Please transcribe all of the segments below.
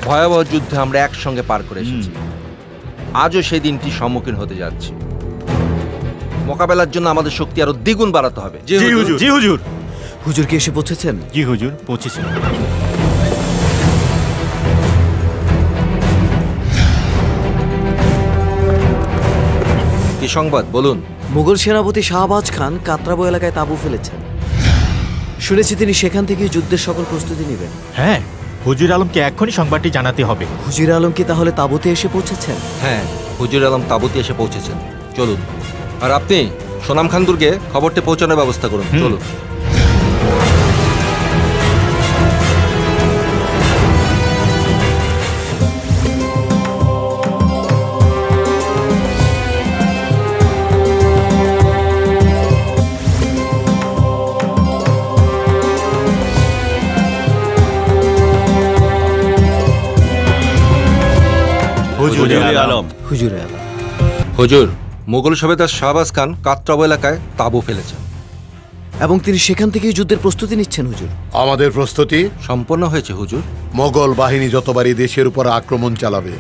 ভয়াবহ যুদ্ধে আমরা একসঙ্গে পার করে এসেছি। আজও সেই দিনটি সম্মুখীন হতে যাচ্ছি। মোকাবেলার জন্য আমাদের শক্তি আরো দ্বিগুণ বাড়াতে হবে। জি হুজুর। জি হুজুর। হুজুর কি এসে পৌঁছেছেন? জি হুজুর, পৌঁছেছেন। কি সংবাদ বলুন? মুঘল সেনাপতি শাহবাজ খান কাতরাবো এলাকায় তাঁবু ফেলেছেন। শুনেছি তিনি সেখান থেকে যুদ্ধের সকল প্রস্তুতি নেবেন। হ্যাঁ, হুজুর আলমকে এখনই সংবাদটি জানাতে হবে। হুজুর আলম কি তাহলে তাঁবুতে এসে পৌঁছেছেন? হ্যাঁ, হুজুর আলম তাঁবুতে এসে পৌঁছেছেন। চলুন। আর আপনি সোনাম খান দুর্গে খবরটি পৌঁছানোর ব্যবস্থা করুন। চলুন। হুজুর, মুঘল সুবেদার শাহবাজ খান কাতরাবো এলাকায় তাঁবু ফেলেছেন এবং তিনি সেখান থেকেই যুদ্ধের প্রস্তুতি নিচ্ছেন। হুজুর, আমাদের প্রস্তুতি সম্পন্ন হয়েছে হুজুর। মোগল বাহিনী যতবারই দেশের উপর আক্রমণ চালাবে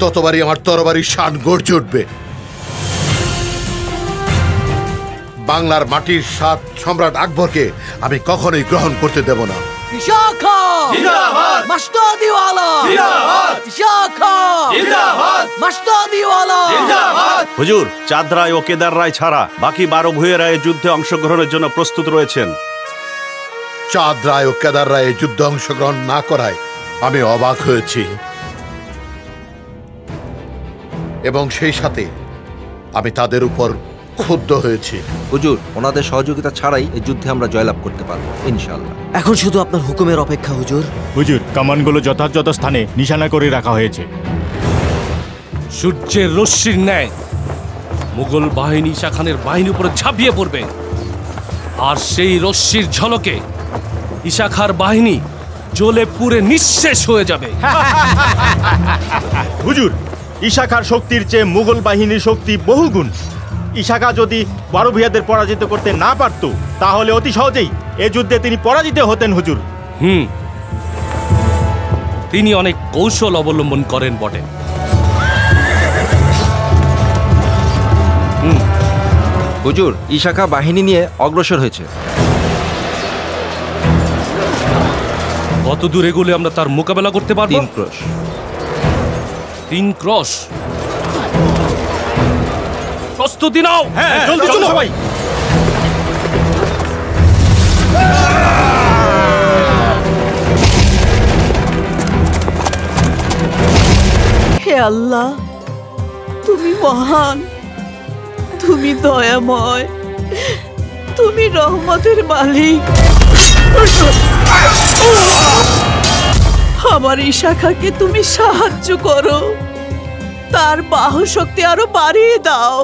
ততবারই আমার তরবারির শান গর্জে উঠবে। বাংলার মাটির সাত সম্রাট আকবরকে আমি কখনোই গ্রহণ করতে দেব না। হুজুর, চাঁদ রায় ও কেদার রায় ছাড়া বাকি 12 ভূঁইয়া যুদ্ধে অংশগ্রহণের জন্য প্রস্তুত রয়েছেন। চাঁদ রায় ও কেদার রায় যুদ্ধে অংশগ্রহণ না করায় আমি অবাক হয়েছি এবং সেই সাথে আমি তাদের উপর ক্ষুব্ধ হয়েছি। হুজুর, ওনাদের সহযোগিতা ছাড়াই এই যুদ্ধে আমরা জয়লাভ করতে পারবো ইনশাআল্লাহ। এখন শুধু আপনার হুকুমের অপেক্ষা। হুজুর, হুজুর, কামানগুলো যথাযথ স্থানে নিশানা করে রাখা হয়েছে। সূর্যের রশ্মির ন্যায় মুঘল বাহিনী ঈশা খানের বাহিনীর উপরে ঝাঁপিয়ে পড়বে, আর সেই রশ্মির ঝলকে ঈশা খার বাহিনী জ্বলে পুড়ে নিঃশেষ হয়ে যাবে। হুজুর, ঈশা খার শক্তির চেয়ে মুঘল বাহিনীর শক্তি বহুগুণ। ঈশা খা যদি 12 ভূঁইয়াদের পরাজিত করতে না পারত তাহলে অতি সহজেই এ যুদ্ধে তিনি পরাজিত হতেন। হুজুর, তিনি অনেক কৌশল অবলম্বন করেন বটে। হুজুর, ঈশা খা বাহিনী নিয়ে অগ্রসর হয়েছে। কত দূর এগুলো আমরা তার মোকাবেলা করতে পারবো? 3 ক্রোশ। 3 ক্রোশ। প্রস্তুতি নাও। হ্যাঁ, জলদি চলো সবাই। হে আল্লাহ, তুমি মহান, তুমি দয়াময়, তুমি রহমতের মালিক। আমার ঈশা খাকে তুমি সাহায্য করো, তার বাহু শক্তি আরো বাড়িয়ে দাও।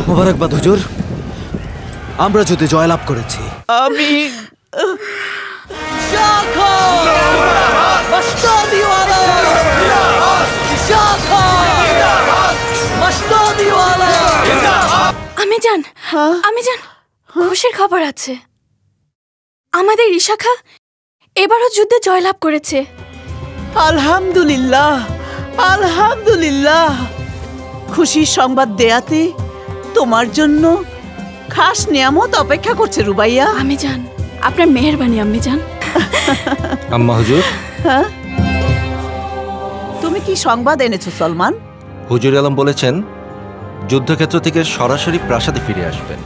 মোবারকবাদ হুজুর, আমরা যুদ্ধে জয়লাভ করেছি। আমি আমি জান খুশির খবর আছে। আমাদের ঈশা খা এবারও যুদ্ধে জয়লাভ করেছে। আলহামদুলিল্লাহ, আলহামদুলিল্লাহ। খুশির সংবাদ দেয়াতে তোমার জন্য খাস নিয়ামত অপেক্ষা করছে রুবাইয়া। আমি জান, আপনার মেহেরবানি আম্মি জান। আম্মা হুজুর, হ্যাঁ, তুমি কি সংবাদ এনেছো সলমান? হুজুর আলম বলেছেন যুদ্ধক্ষেত্র থেকে সরাসরি প্রাসাদে ফিরে আসবেন।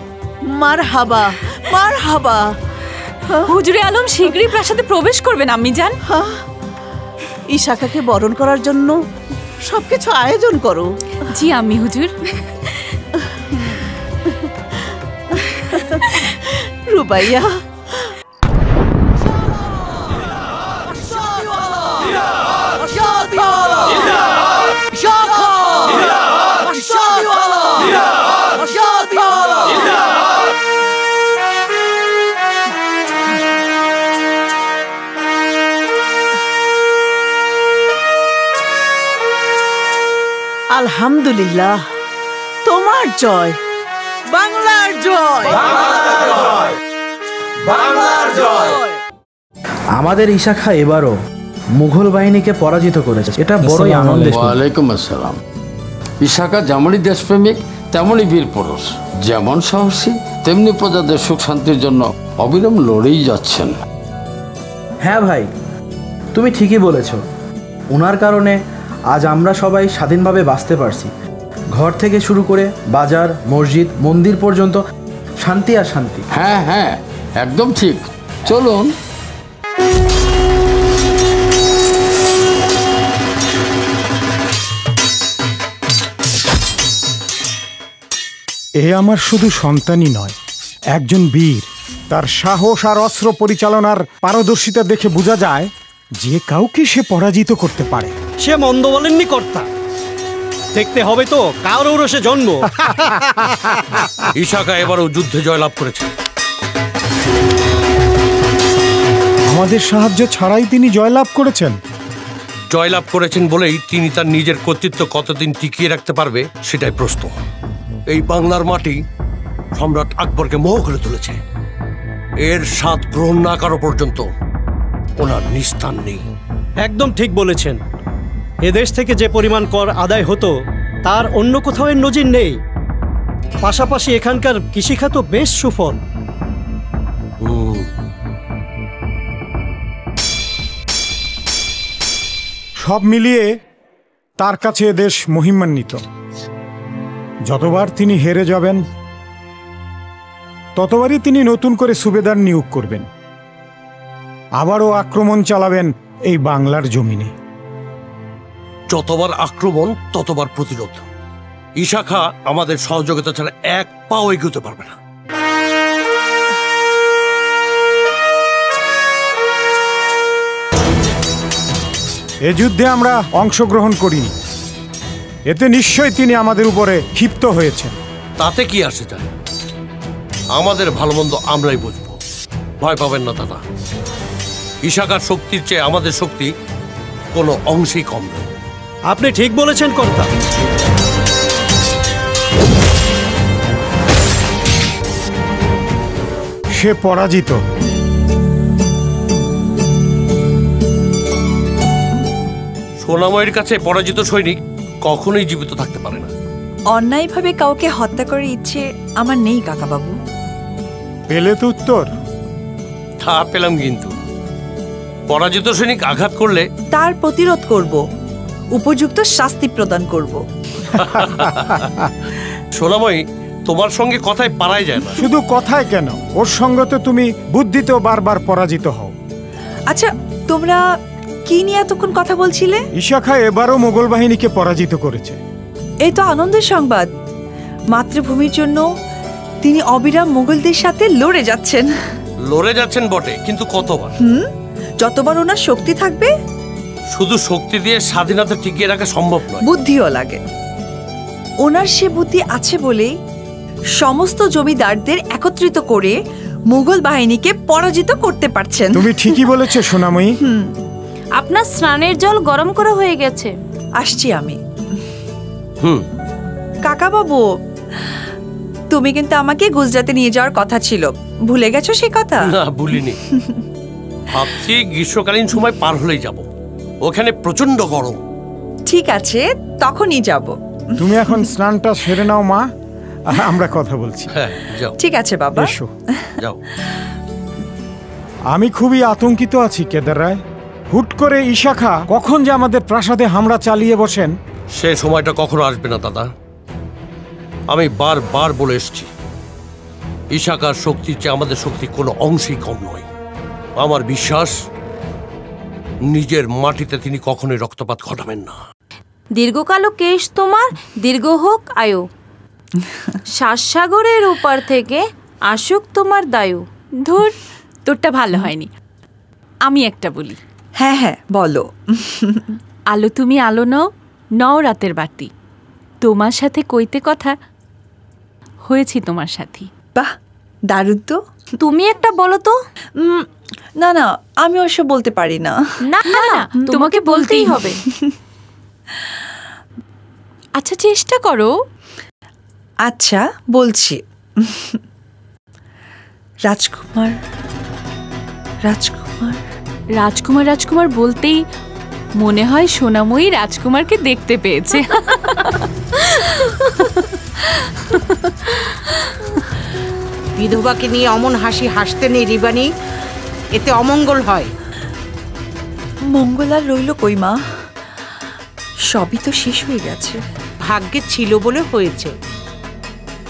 মারহাবা, মারহাবা। হুজুরে আলম শীঘ্রই প্রাসাদে প্রবেশ করবেন আম্মি জান। ঈশা খাকে বরণ করার জন্য সবকিছু আয়োজন করো। জি আম্মি হুজুর। রুবাইয়া, আলহামদুলিল্লাহ, তোমার জয়, বাংলার জয়, বাংলার জয়। আমাদের ইশাখা এবারও মুঘল বাহিনীকে পরাজিত করেছে, এটা বড়ই আনন্দের। ওয়ালাইকুম আসসালাম। ইশাখা যেমনই দেশপ্রেমিক তেমনই বীর পুরুষ, যেমন সাহসী তেমনি প্রজাদের সুখ শান্তির জন্য অবিরাম লড়েই যাচ্ছেন। হ্যাঁ ভাই, তুমি ঠিকই বলেছ। ওনার কারণে আজ আমরা সবাই স্বাধীনভাবে বাঁচতে পারছি। ঘর থেকে শুরু করে বাজার, মসজিদ, মন্দির পর্যন্ত শান্তি আর শান্তি। হ্যাঁ হ্যাঁ, একদম ঠিক। চলুন। এ আমার শুধু সন্তানই নয়, একজন বীর। তার সাহস আর অস্ত্র পরিচালনার পারদর্শিতা দেখে বোঝা যায় যে কাউকে সে পরাজিত করতে পারে। সে মন্দ বলেননি কর্তা, দেখতে হবে তো কার ঔরসে জন্ম। ইশাখা এবারও যুদ্ধে জয়লাভ করেছে। আমাদের সাহায্য ছাড়াই তিনি জয়লাভ করেছেন। জয়লাভ করেছেন বলেই তিনি তার নিজের কর্তৃত্ব কতদিন টিকিয়ে রাখতে পারবে সেটাই প্রশ্ন। এই বাংলার মাটি সম্রাট আকবরকে মোহ করে তুলেছে। এর স্বাদ গ্রহণ না করা পর্যন্ত ওনার নিস্তার নেই। একদম ঠিক বলেছেন। এদেশ থেকে যে পরিমাণ কর আদায় হতো তার অন্য কোথাও এর নজির নেই। পাশাপাশি এখানকার কৃষিখাত বেশ সুফল। সব মিলিয়ে তার কাছে দেশ মহিমান্বিত। যতবার তিনি হেরে যাবেন ততবারই তিনি নতুন করে সুবেদার নিয়োগ করবেন, আবারও আক্রমণ চালাবেন এই বাংলার জমিনে। যতবার আক্রমণ ততবার প্রতিরোধ। ইশাখা আমাদের সহযোগিতা ছাড়া এক পাও এগোতে পারবে না। এ যুদ্ধে আমরা অংশগ্রহণ করিনি, এতে নিশ্চয়ই তিনি আমাদের উপরে ক্ষিপ্ত হয়েছেন। তাতে কি আসে যায়? আমাদের ভালো মন্দ আমরাই বুঝবো, ভয় পাবেন না দাদা। ইশাখার শক্তির চেয়ে আমাদের শক্তি কোনো অংশেই কম নয়। আপনি ঠিক বলেছেন কর্তা। সে পরাজিত। সোনাময়ের কাছে পরাজিত সৈনিক কখনোই জীবিত থাকতে পারে না। অন্যায়ভাবে কাউকে হত্যা করার ইচ্ছে আমার নেই কাকাবাবু। পেলে তো উত্তর? তা পেলাম, কিন্তু পরাজিত সৈনিক আঘাত করলে তার প্রতিরোধ করব, উপযুক্ত শাস্তি প্রদান করব। সোনাময়ী, তোমার সঙ্গে কথায় পারাই যায় না। শুধু কথায় কেন, ওর সঙ্গে তো তুমি বুদ্ধিতেও বারবার পরাজিত হও। আচ্ছা, তোমরা কি নিয়ে এতক্ষণ কথা বলছিলে? ইশাখা এবারও মোগল বাহিনীকে পরাজিত করেছে। এই তো আনন্দের সংবাদ। মাতৃভূমির জন্য তিনি অবিরাম মুঘলদের সাথে লড়ে যাচ্ছেন। লড়ে যাচ্ছেন বটে, কিন্তু কতবার? যতবার ওনার শক্তি থাকবে। শুধু শক্তি দিয়ে স্বাধীনতা টিকিয়ে রাখা সম্ভব নয়, বুদ্ধিও লাগে। ওনার সে বুদ্ধি আছে বলেই সমস্ত জমিদারদের একত্রিত করে মুঘল বাহিনীকে পরাজিত করতে পারছেন। তুমি ঠিকই বলেছো সোনাময়ী। আপনার স্নানের জল গরম করা হয়ে গেছে। আসছি আমি। কাকা বাবু, তুমি কিন্তু আমাকে গুজরাটে নিয়ে যাওয়ার কথা ছিল, ভুলে গেছো সে কথা? না, ভুলিনি। ভাবছি গ্রীষ্মকালীন সময় পার হলেই যাব, ওখানে প্রচন্ড গরম। ঠিক আছে, তখনই যাব। তুমি এখন স্নানটা সেরে নাও মা, আমরা কথা বলছি। হ্যাঁ, যাও। ঠিক আছে বাবা, এসো। যাও। আমি খুবই আতঙ্কিত আছি কেদার রায়। হুট করে ইশাখা কখন যে আমাদের প্রাসাদে হামলা চালিয়ে বসেন। সে সময়টা কখনো আসবে না দাদা। আমি বারবার বলে এসেছি, ইশাখার শক্তির চেয়ে আমাদের শক্তি কোনো অংশেই কম নয়। আমার বিশ্বাস, নিজের মাটিতে তিনি কখনোই রক্তপাত ঘটাবেন না। দীর্ঘকালো কেশ তোমার, দীর্ঘ হোক আয়ু। সাগরের ওপার থেকে আসুক তোমার দায়ু। ধুর, তোরটা ভালো হয়নি, আমি একটা বলি। হ্যাঁ হ্যাঁ, বলো। আলো তুমি আলো নও, নও রাতের বাতি। তোমার সাথে কইতে কথা হয়েছি তোমার সাথী। বাহ, দারুণ তো। তুমি একটা বলো তো। না না, আমি ওসব বলতে পারি না। না না, তোমাকে বলতেই হবে। আচ্ছা চেষ্টা করো। আচ্ছা বলছি। রাজকুমার রাজকুমার রাজকুমার রাজকুমার বলতেই মনে হয় সোনাময়ী রাজকুমারকে দেখতে পেয়েছে। বিধবাকে নিয়ে অমন হাসি হাসতে নেই রিবানি, এতে অমঙ্গল হয়। মঙ্গল আর রইল কই মা, সবই তো শেষ হয়ে গেছে। ভাগ্যে ছিল বলে হয়েছে।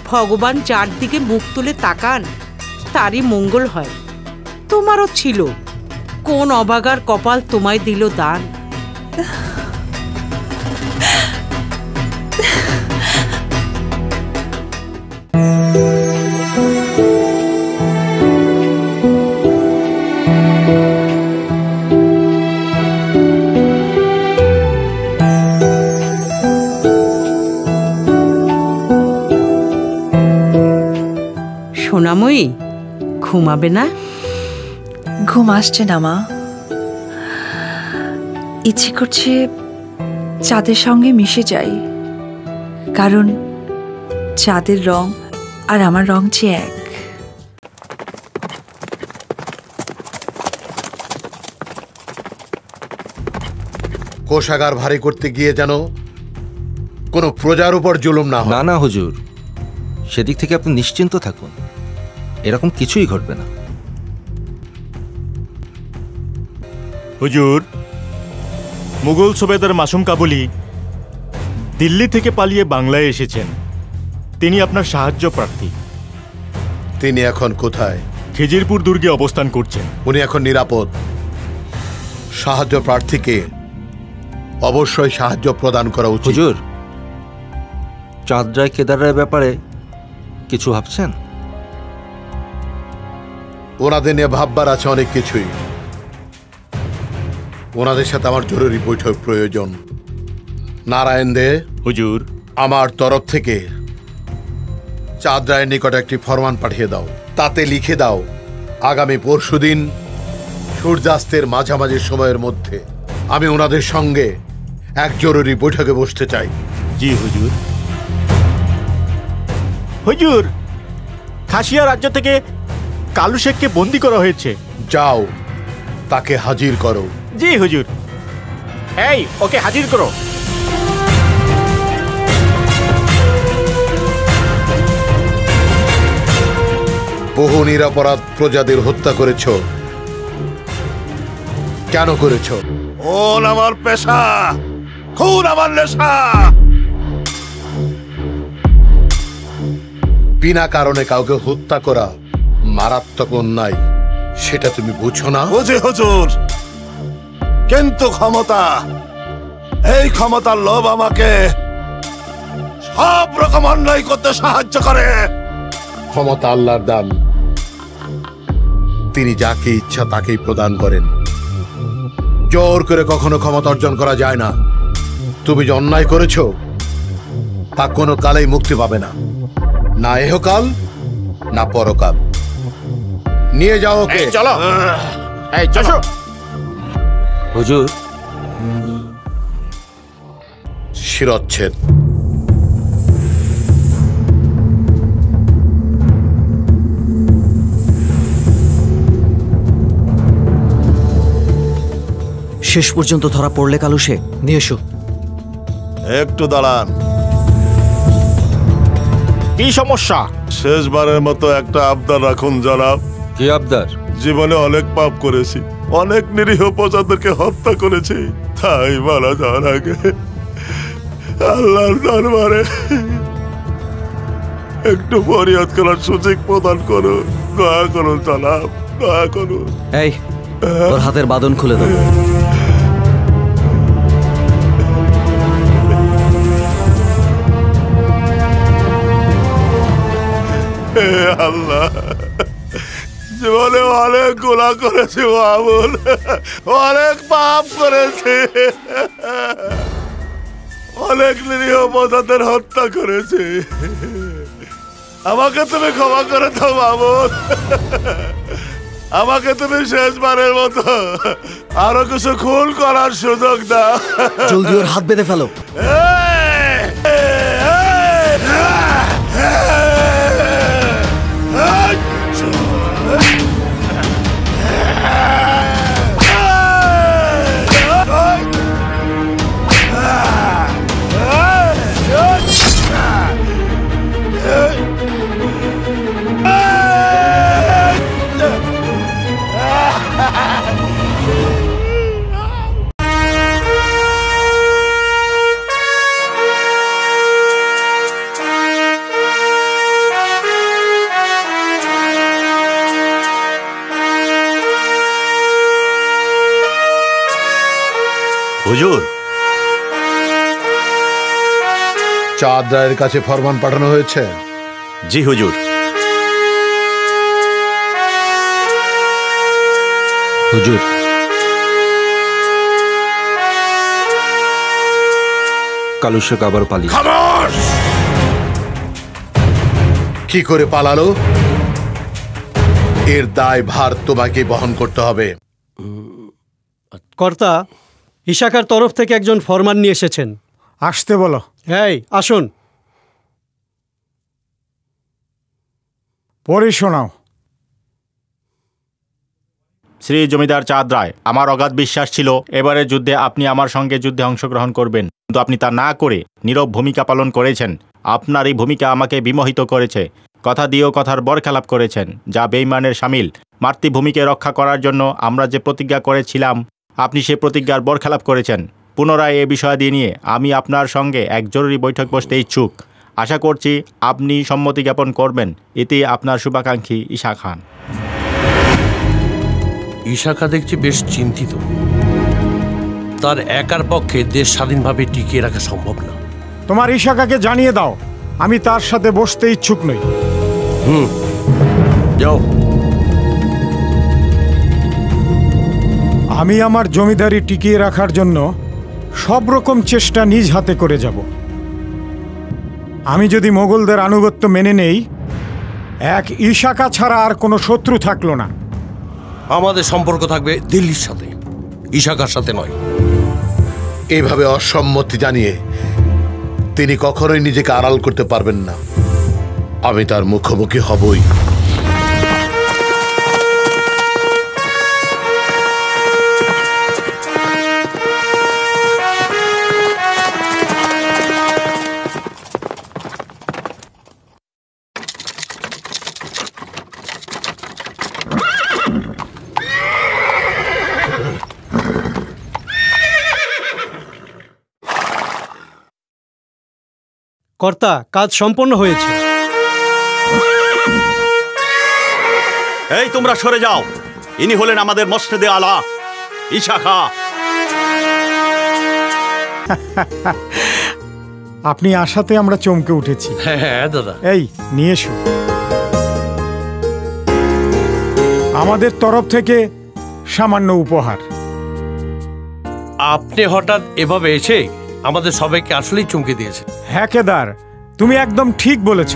ভগবান চারদিকে মুখ তুলে তাকান, তারই মঙ্গল হয়। তোমারও ছিল, কোন অভাগার কপাল তোমায় দিল দান। সোনাময়ী, ঘুমাবে না? ঘুম আসছে না মা, ইচ্ছে করছে চাঁদের সঙ্গে মিশে যাই, কারণ চাঁদের রং আর আমার রং যে এক। কোষাগার ভারী করতে গিয়ে যেন কোনো প্রজার উপর জুলুম না হয়। না না হুজুর, সেদিক থেকে আপনি নিশ্চিন্ত থাকুন, এরকম কিছুই ঘটবে না। হুজুর, মুঘল সুবেদার মাসুম কাবুলি দিল্লি থেকে পালিয়ে বাংলায় এসেছেন। তিনি আপনার সাহায্য প্রার্থী। তিনি এখন কোথায়? খিজিরপুর দুর্গে অবস্থান করছেন। উনি এখন নিরাপদ। সাহায্য প্রার্থীকে অবশ্যই সাহায্য প্রদান করা উচিত। হুজুর, চাঁদ রায় কেদার রায়ের ব্যাপারে কিছু ভাবছেন? ওনাদের নিয়ে ভাববার আছে অনেক কিছুই। ওনাদের সাথে আমার জরুরি বৈঠক প্রয়োজন। নারায়ণ দে, হুজুর, আমার তরফ থেকে চাঁদ রায়ের নিকট একটি ফরমান পাঠিয়ে দাও। তাতে লিখে দাও আগামী পরশুদিন সূর্যাস্তের মাঝামাঝি সময়ের মধ্যে আমি ওনাদের সঙ্গে এক জরুরি বৈঠকে বসতে চাই। জি হুজুর। হুজুর, খাসিয়া রাজ্য থেকে কালু শেখকে বন্দী করা হয়েছে। যাও, তাকে হাজির করো। জি হুজুর। এই, ওকে হাজির করো। বহু নিরপরাধ প্রজাদের হত্যা করেছ, কেন করেছ? খুন আমার পেশা, খুন আমার নেশা। বিনা কারণে কাউকে হত্যা করা মারাত্মক অন্যায়, সেটা তুমি বুঝো না? বুঝি হুজুর, কিন্তু ক্ষমতা, এই ক্ষমতার লোভ আমাকে সব রকম অন্যায় করতে সাহায্য করে। ক্ষমতা আল্লাহর দান, তিনি যাকে ইচ্ছা তাকেই প্রদান করেন। জোর করে কখনো ক্ষমতা অর্জন করা যায় না। তুমি যে অন্যায় করেছো তা কোনো কালেই মুক্তি পাবে না, না এহকাল না পরকাল। নিয়ে যাও ওকে। চলো। এই চলো। হুজুর, শিরচ্ছেদ। শেষ পর্যন্ত ধরা পড়লে কালু শেখ, নিয়ে এসো। একটু দাঁড়ান। কি সমস্যা? শেষবারের মতো একটা আবদার রাখুন জনাব। কি আবদার? জীবনে অনেক পাপ করেছি, অনেক নিরীহ প্রজাদেরকে হত্যা করেছি, তাই মারা যাওয়ার আগে আল্লাহর দরবারে একটু ফরিয়াদ করার সুযোগ প্রদান করুন। দয়া করুন জনাব, দয়া করুন। এই, তোর হাতের বাঁধন খুলে দাও। হে আল্লাহ, জীবনে অনেক গুনাহ করেছি মামুন, অনেক পাপ করেছি, অনেক নিরীহ প্রজাদের হত্যা করেছি। আমাকে তুমি ক্ষমা করে দাও মামুন। আমাকে তুমি শেষবারের মতো আরো কিছু খুন করার সুযোগ দাও। জলদি ওর হাত বেঁধে ফেলো। হুজুর, চাঁদ রায়ের কাছে ফরমান পাঠানো হয়েছে? জি হুজুর। হুজুর, কালুশক আবার পালিয়ে। খামোশ! কি করে পালালো? এর দায় ভার তোমাকে বহন করতে হবে। কর্তা, ইশাকার তরফ থেকে একজন ফরমান নিয়ে এসেছেন। আসতে বলো। এই আসুন। পড়ে শোনাও। শ্রী জমিদার চাঁদ রায়, আমার অগাধ বিশ্বাস ছিল এবারের যুদ্ধে আপনি আমার সঙ্গে যুদ্ধে অংশগ্রহণ করবেন, কিন্তু আপনি তা না করে নীরব ভূমিকা পালন করেছেন। আপনার এই ভূমিকা আমাকে বিমোহিত করেছে। কথা দিয়েও কথার বরখেলাপ করেছেন, যা বেঈমানের শামিল। মাতৃভূমিকে রক্ষা করার জন্য আমরা যে প্রতিজ্ঞা করেছিলাম, আপনি সে প্রতিজ্ঞার বরখেলাপ করেছেন। পুনরায় এ বিষয়াদি নিয়ে আমি আপনার সঙ্গে এক জরুরি বৈঠক বসতে ইচ্ছুক। আশা করছি আপনি সম্মতি জ্ঞাপন করবেন। এতে আপনার শুভাকাঙ্ক্ষী ঈশা খান। ঈশাখা দেখছি বেশ চিন্তিত। তার একার পক্ষে দেশ স্বাধীনভাবে টিকিয়ে রাখা সম্ভব না। তোমার ইশাকাকে জানিয়ে দাও আমি তার সাথে বসতে ইচ্ছুক নই। যাও। আমি আমার জমিদারি টিকিয়ে রাখার জন্য সব রকম চেষ্টা নিজ হাতে করে যাব। আমি যদি মোগলদের আনুগত্য মেনে নেই, এক ইশাকা ছাড়া আর কোনো শত্রু থাকলো না। আমাদের সম্পর্ক থাকবে দিল্লির সাথে, ইশাকার সাথে নয়। এইভাবে অসম্মতি জানিয়ে তিনি কখনোই নিজেকে আড়াল করতে পারবেন না। আমি তার মুখোমুখি হবই। কর্তা, কাজ সম্পন্ন হয়েছে। এই তোমরা সরে যাও। ইনি হলেন আমাদের মসজিদে আলা, ঈশা খা। আপনি আসাতে আমরা চমকে উঠেছি। হ্যাঁ দাদা। এই নিয়ে এসো। আমাদের তরফ থেকে সামান্য উপহার। আপনি হঠাৎ এভাবে এসে আমাদের সবাইকে আসলেই চমকে দিয়েছে। হ্যাঁ কেদার, তুমি একদম ঠিক বলেছ।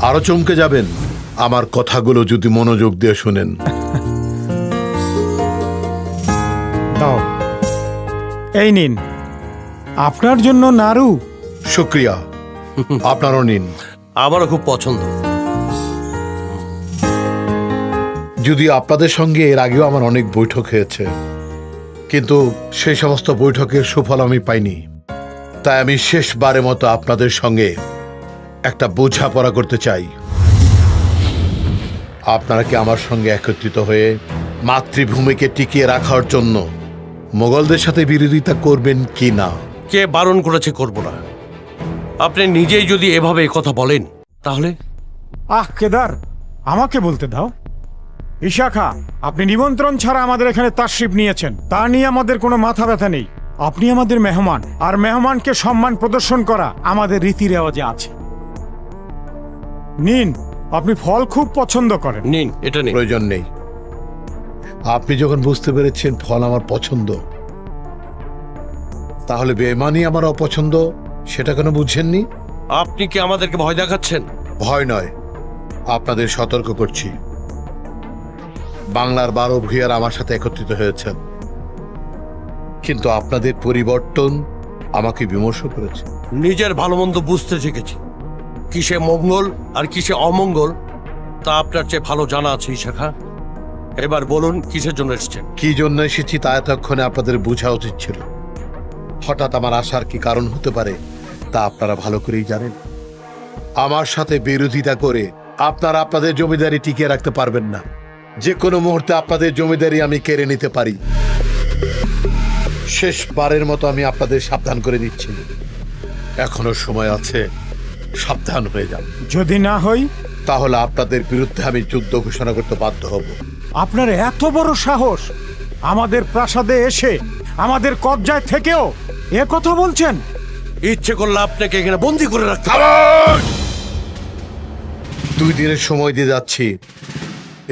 আরো চমকে যাবেন আমার কথাগুলো যদি মনোযোগ দিয়ে শুনেন। দাও, এই নিন আপনার জন্য নাড়ু। শুক্রিয়া, আপনারও নিন। আমারও খুব পছন্দ। যদি আপনাদের সঙ্গে এর আগেও আমার অনেক বৈঠক হয়েছে, কিন্তু সেই সমস্ত বৈঠকের সুফল আমি পাইনি। তাই আমি শেষবারের মতো আপনাদের সঙ্গে একটা বোঝাপড়া করতে চাই। আপনারা কি আমার সঙ্গে একত্রিত হয়ে মাতৃভূমিকে টিকিয়ে রাখার জন্য মোগলদের সাথে বিরোধিতা করবেন কি না? কে বারণ করেছে করব না? আপনি নিজেই যদি এভাবে কথা বলেন তাহলে? কেদার, আমাকে বলতে দাও। ইশাখা, আপনি নিমন্ত্রণ ছাড়া আমাদের এখানে তাশরিফ নিয়েছেন, তা নিয়ে আমাদের কোনো মাথা ব্যথা নেই। আপনি আমাদের মেহমান, আর মেহমানকে সম্মান প্রদর্শন করা আমাদের রীতি রেওয়াজে আছে। নিন, আপনি ফল খুব পছন্দ করেন। নিন, এটা নিন। প্রয়োজন নেই। আপনি যখন বুঝতে পেরেছেন ফল আমার পছন্দ, তাহলে বেমানি আমার অপছন্দ সেটা কেন বুঝছেননি? আপনি কি আমাদেরকে ভয় দেখাচ্ছেন? ভয় নয়, আপনাদের সতর্ক করছি। বাংলার 12 ভূঁইয়ার আমার সাথে একত্রিত হয়েছেন, কিন্তু আপনাদের পরিবর্তন আমাকে বিমর্ষ করেছে। নিজের ভালো মন্দ বুঝতে শিখেছি। কিসে মঙ্গল আর কিসে অমঙ্গল তা আপনার চেয়ে ভালো জানা আছে ঈশাখা। এবার বলুন কিসের জন্য এসেছেন? কি জন্য এসেছি তা এতক্ষণে আপনাদের বোঝা উচিত ছিল। হঠাৎ আমার আসার কি কারণ হতে পারে তা আপনারা ভালো করেই জানেন। আমার সাথে বিরোধিতা করে আপনারা আপনাদের জমিদারি টিকিয়ে রাখতে পারবেন না। যে কোনো মুহূর্তে আপনাদের জমিদারি আমি কেড়ে নিতে পারি। শেষবারের মতো আমি আপনাদের সাবধান করে দিচ্ছি, এখনো সময় আছে, সাবধান হয়ে যান। যদি না হই তাহলে আপনাদের বিরুদ্ধে আমি যুদ্ধ ঘোষণা করতে বাধ্য হব। আপনার এত বড় সাহস! আমাদের প্রাসাদে এসে আমাদের কবজায় থেকেও এ কথা বলছেন? ইচ্ছে করলে আপনাকে এখানে বন্দি করে রাখতে। 2 দিনের সময় দিয়ে যাচ্ছি,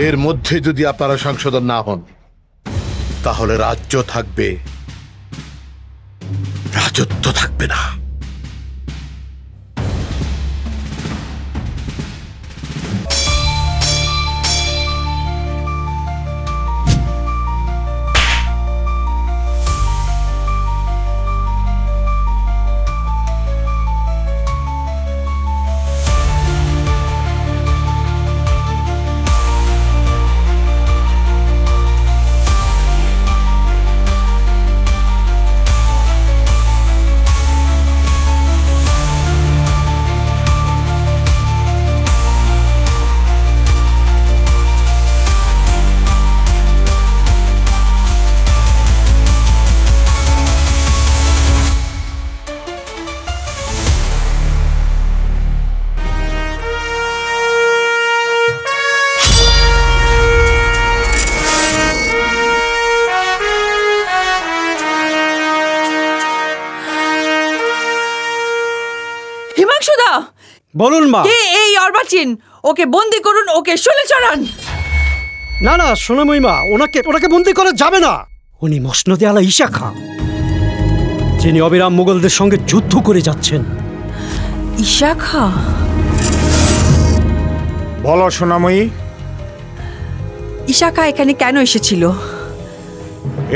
এর মধ্যে যদি আপনারা সংশোধন না হন তাহলে রাজ্য থাকবে, রাজত্ব থাকবে না। হিমাংশুদা, বলুন মা। কে এই অর্বাচীন? ওকে বন্দি করুন, ওকে শোলে চড়ান। না না সোনাময়ী মা, ওনাকে বন্দি করা যাবে না। উনি মসনদে আলা ঈশা খাঁ, যিনি অবিরাম মুঘলদের সঙ্গে যুদ্ধ করে যাচ্ছেন। ঈশা খাঁ? বলো সোনাময়ী। ঈশা খাঁ এখানে কেন এসেছিল?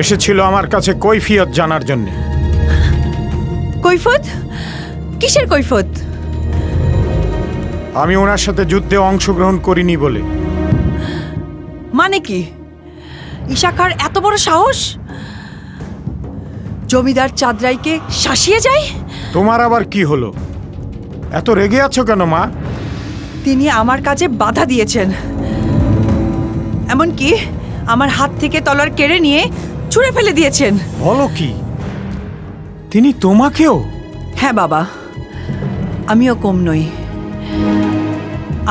এসেছিল আমার কাছে কৈফিয়ত জানার জন্য। কৈফত? কিসের কৈফত? আমি ওনার সাথে যুদ্ধে অংশগ্রহণ করিনি বলে। মানে কি? ঈশা খাঁর এত বড় সাহস? জমিদার চাঁদরাইকে শাসিয়ে যায়? তোমার আবার কি হলো? এত রেগে আছো কেন মা? তিনি আমার কাজে বাধা দিয়েছেন, এমনকি আমার হাত থেকে তলোয়ার কেড়ে নিয়ে ছুঁড়ে ফেলে দিয়েছেন। বলো কি? তিনি তোমাকেও? হ্যাঁ বাবা, আমিও কম নই,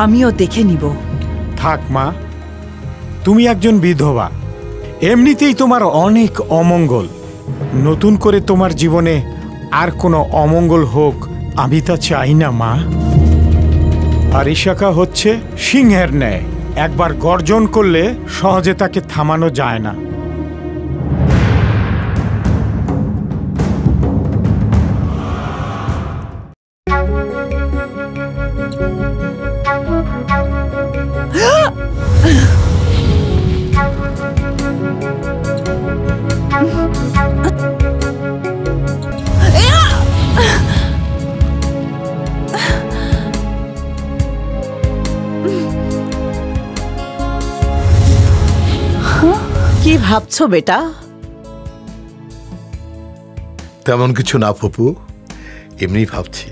আমিও দেখে নিব। থাক মা, তুমি একজন বিধবা, এমনিতেই তোমার অনেক অমঙ্গল। নতুন করে তোমার জীবনে আর কোনো অমঙ্গল হোক আমি তা চাই না মা। আর ঈশা খাঁ হচ্ছে সিংহের ন্যায়, একবার গর্জন করলে সহজে তাকে থামানো যায় না। কি ভাবছো বেটা? তেমন কিছু না ফুপু, এমনি ভাবছি।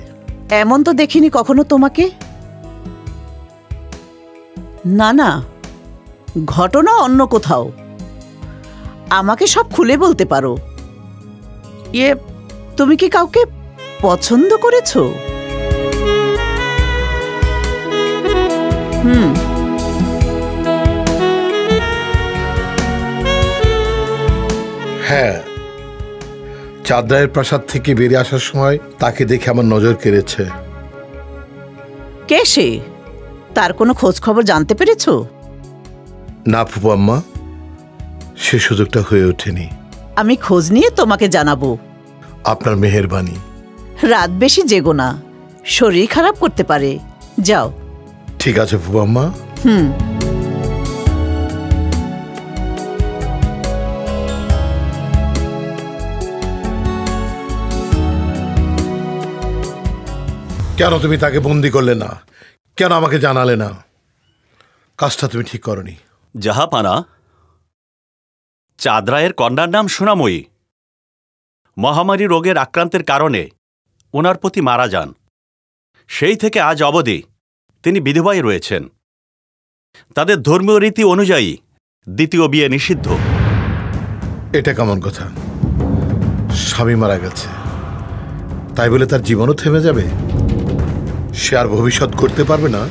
এমন তো দেখিনি কখনো তোমাকে। না না, ঘটনা অন্য কোথাও। আমাকে সব খুলে বলতে পারো। তুমি কি কাউকে পছন্দ করেছো? হ্যাঁ, চাঁদরায়ের প্রাসাদ থেকে বেরিয়ে আসার সময় তাকে দেখে আমার নজর কেড়েছে। কে সে? তার কোনো খোঁজ খবর জানতে পেরেছো? না ফুপু আম্মা, সে সুযোগটা হয়ে ওঠেনি। আমি খোঁজ নিয়ে তোমাকে জানাবো। আপনার মেহেরবানি। রাত বেশি জেগো না, শরীর খারাপ করতে পারে। যাও। ঠিক আছে ফুপু আম্মা। কেন তুমি তাকে বন্দি করলে না? কেন আমাকে জানালে না? কাজটা তুমি ঠিক করনি। জাহাপানা, চাঁদরায়ের কন্যার নাম সোনাময়ী। মহামারী রোগের আক্রান্তের কারণে ওনার পতি মারা যান। সেই থেকে আজ অবধি তিনি বিধবাই রয়েছেন। তাদের ধর্মীয় রীতি অনুযায়ী দ্বিতীয় বিয়ে নিষিদ্ধ। এটা কেমন কথা? স্বামী মারা গেছে, তাই বলে তার জীবনও থেমে যাবে? সে আর ভবিষ্যৎ করতে পারবে না?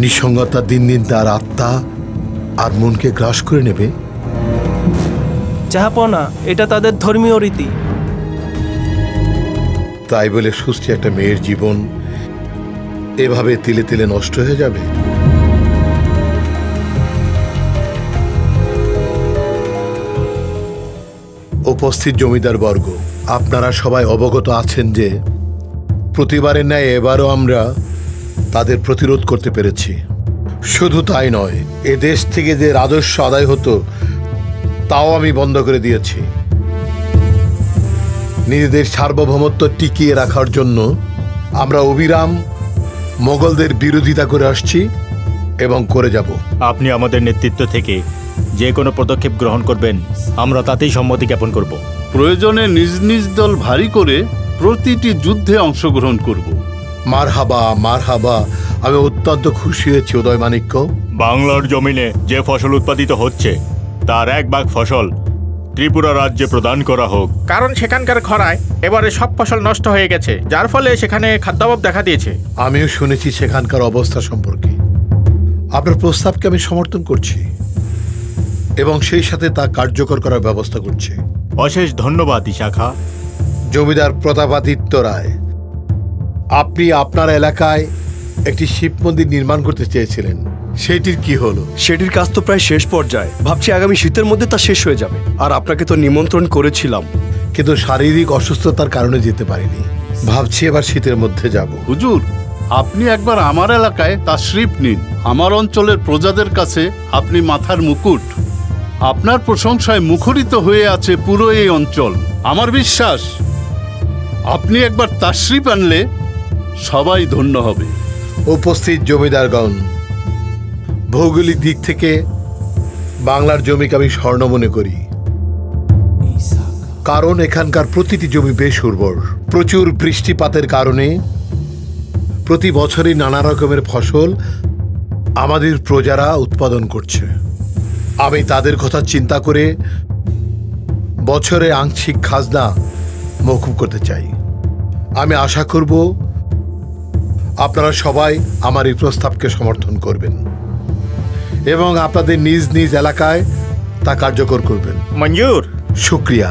নিঃসঙ্গতা দিন দিন তার আত্মা আর মনকে গ্রাস করে নেবে। জাহাপনা, এটা তাদের ধর্মীয় রীতি। তাই বলে সুস্থ একটা মেয়ের জীবন এভাবে তিলে তিলে নষ্ট হয়ে যাবে? উপস্থিত জমিদার বর্গ, আপনারা সবাই অবগত আছেন যে প্রতিবারের ন্যায় এবারও আমরা তাদের প্রতিরোধ করতে পেরেছি। শুধু তাই নয়, এ দেশ থেকে যে রাজস্ব আদায় হতো তাও আমি বন্ধ করে দিয়েছি। নিজেদের সার্বভৌমত্ব টিকিয়ে রাখার জন্য আমরা অবিরাম মোগলদের বিরোধিতা করে আসছি এবং করে যাব। আপনি আমাদের নেতৃত্ব থেকে যে কোনো পদক্ষেপ গ্রহণ করবেন, আমরা তাতেই সম্মতি জ্ঞাপন করব। প্রয়োজনে নিজ নিজ দল ভারী করে প্রতিটি যুদ্ধে অংশগ্রহণ করব। মারহাবা, মারহাবা। আমি অত্যন্ত খুশি হয়েছি উদয় মাণিক্য। বাংলার জমিনে যে ফসল উৎপাদিত হচ্ছে তার 1 ভাগ ফসল ত্রিপুরা রাজ্যে প্রদান করা হোক। কারণ সেখানকার খরায় এবারে সব ফসল নষ্ট হয়ে গেছে, যার ফলে সেখানে খাদ্যাভাব দেখা দিয়েছে। আমিও শুনেছি সেখানকার অবস্থা সম্পর্কে। আপনার প্রস্তাবকে আমি সমর্থন করছি এবং সেই সাথে তা কার্যকর করার ব্যবস্থা করছি। অশেষ ধন্যবাদ ইশাখা। জমিদার প্রতাপাদিত্য রায়, আপনি আপনার এলাকায় একটি শিব মন্দির নির্মাণ করতে চেয়েছিলেন, সেটির কি হলো? সেটির কাজ তো প্রায় শেষ পর্যায়ে। ভাবছি আগামী শীতের মধ্যে তা শেষ হয়ে যাবে। আর আপনাকে তো নিমন্ত্রণ করেছিলাম, কিন্তু শারীরিক অসুস্থতার কারণে যেতে পারিনি। ভাবছি এবার শীতের মধ্যে যাব। হুজুর, আপনি একবার আমার এলাকায় তাশরিফ নিন। আমার অঞ্চলের প্রজাদের কাছে আপনি মাথার মুকুট। আপনার প্রশংসায় মুখরিত হয়ে আছে পুরো এই অঞ্চল। আমার বিশ্বাস আপনি একবার তাশরিফ আনলে সবাই ধন্য হবে। উপস্থিত জমিদারগণ, ভৌগোলিক দিক থেকে বাংলার জমিকে আমি স্বর্ণ মনে করি, কারণ এখানকার প্রতিটি জমি বেশ উর্বর। প্রচুর বৃষ্টিপাতের কারণে প্রতি বছরই নানা রকমের ফসল আমাদের প্রজারা উৎপাদন করছে। আমি তাদের কথা চিন্তা করে বছরে আংশিক খাজনা মওকুফ করতে চাই। আমি আশা করব আপনারা সবাই আমার এই প্রস্তাবকে সমর্থন করবেন এবং আপনাদের নিজ নিজ এলাকায় তা কার্যকর করবেন। মঞ্জুর। শুক্রিয়া।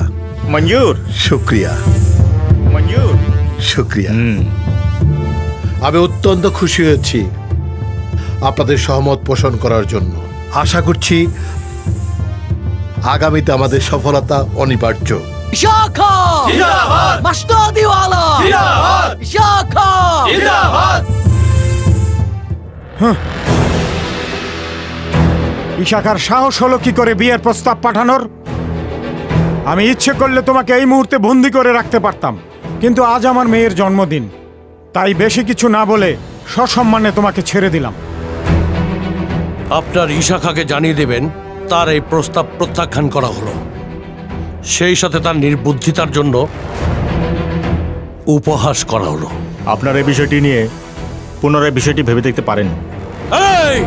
মঞ্জুর। শুক্রিয়া। মঞ্জুর। শুক্রিয়া। আমি অত্যন্ত খুশি হয়েছি আপনাদের সহমত পোষণ করার জন্য। আশা করছি আগামীতে আমাদের সফলতা অনিবার্য। ইশাখা জিন্দাবাদ, মাস্তাদিওয়ালা জিন্দাবাদ, ইশাখা জিন্দাবাদ। ইশাখার সাহস হলো কি করে বিয়ের প্রস্তাব পাঠানোর? আমি ইচ্ছে করলে তোমাকে এই মুহূর্তে বন্দি করে রাখতে পারতাম, কিন্তু আজ আমার মেয়ের জন্মদিন, তাই বেশি কিছু না বলে সসম্মানে তোমাকে ছেড়ে দিলাম। আপনার ইশাখাকে জানিয়ে দেবেন তার এই প্রস্তাব প্রত্যাখ্যান করা হলো, সেই সাথে তার নির্বুদ্ধিতার জন্য উপহাস করা হলো। আপনার এই বিষয়টি নিয়ে পুনরায় বিষয়টি ভেবে দেখতে পারেন। এই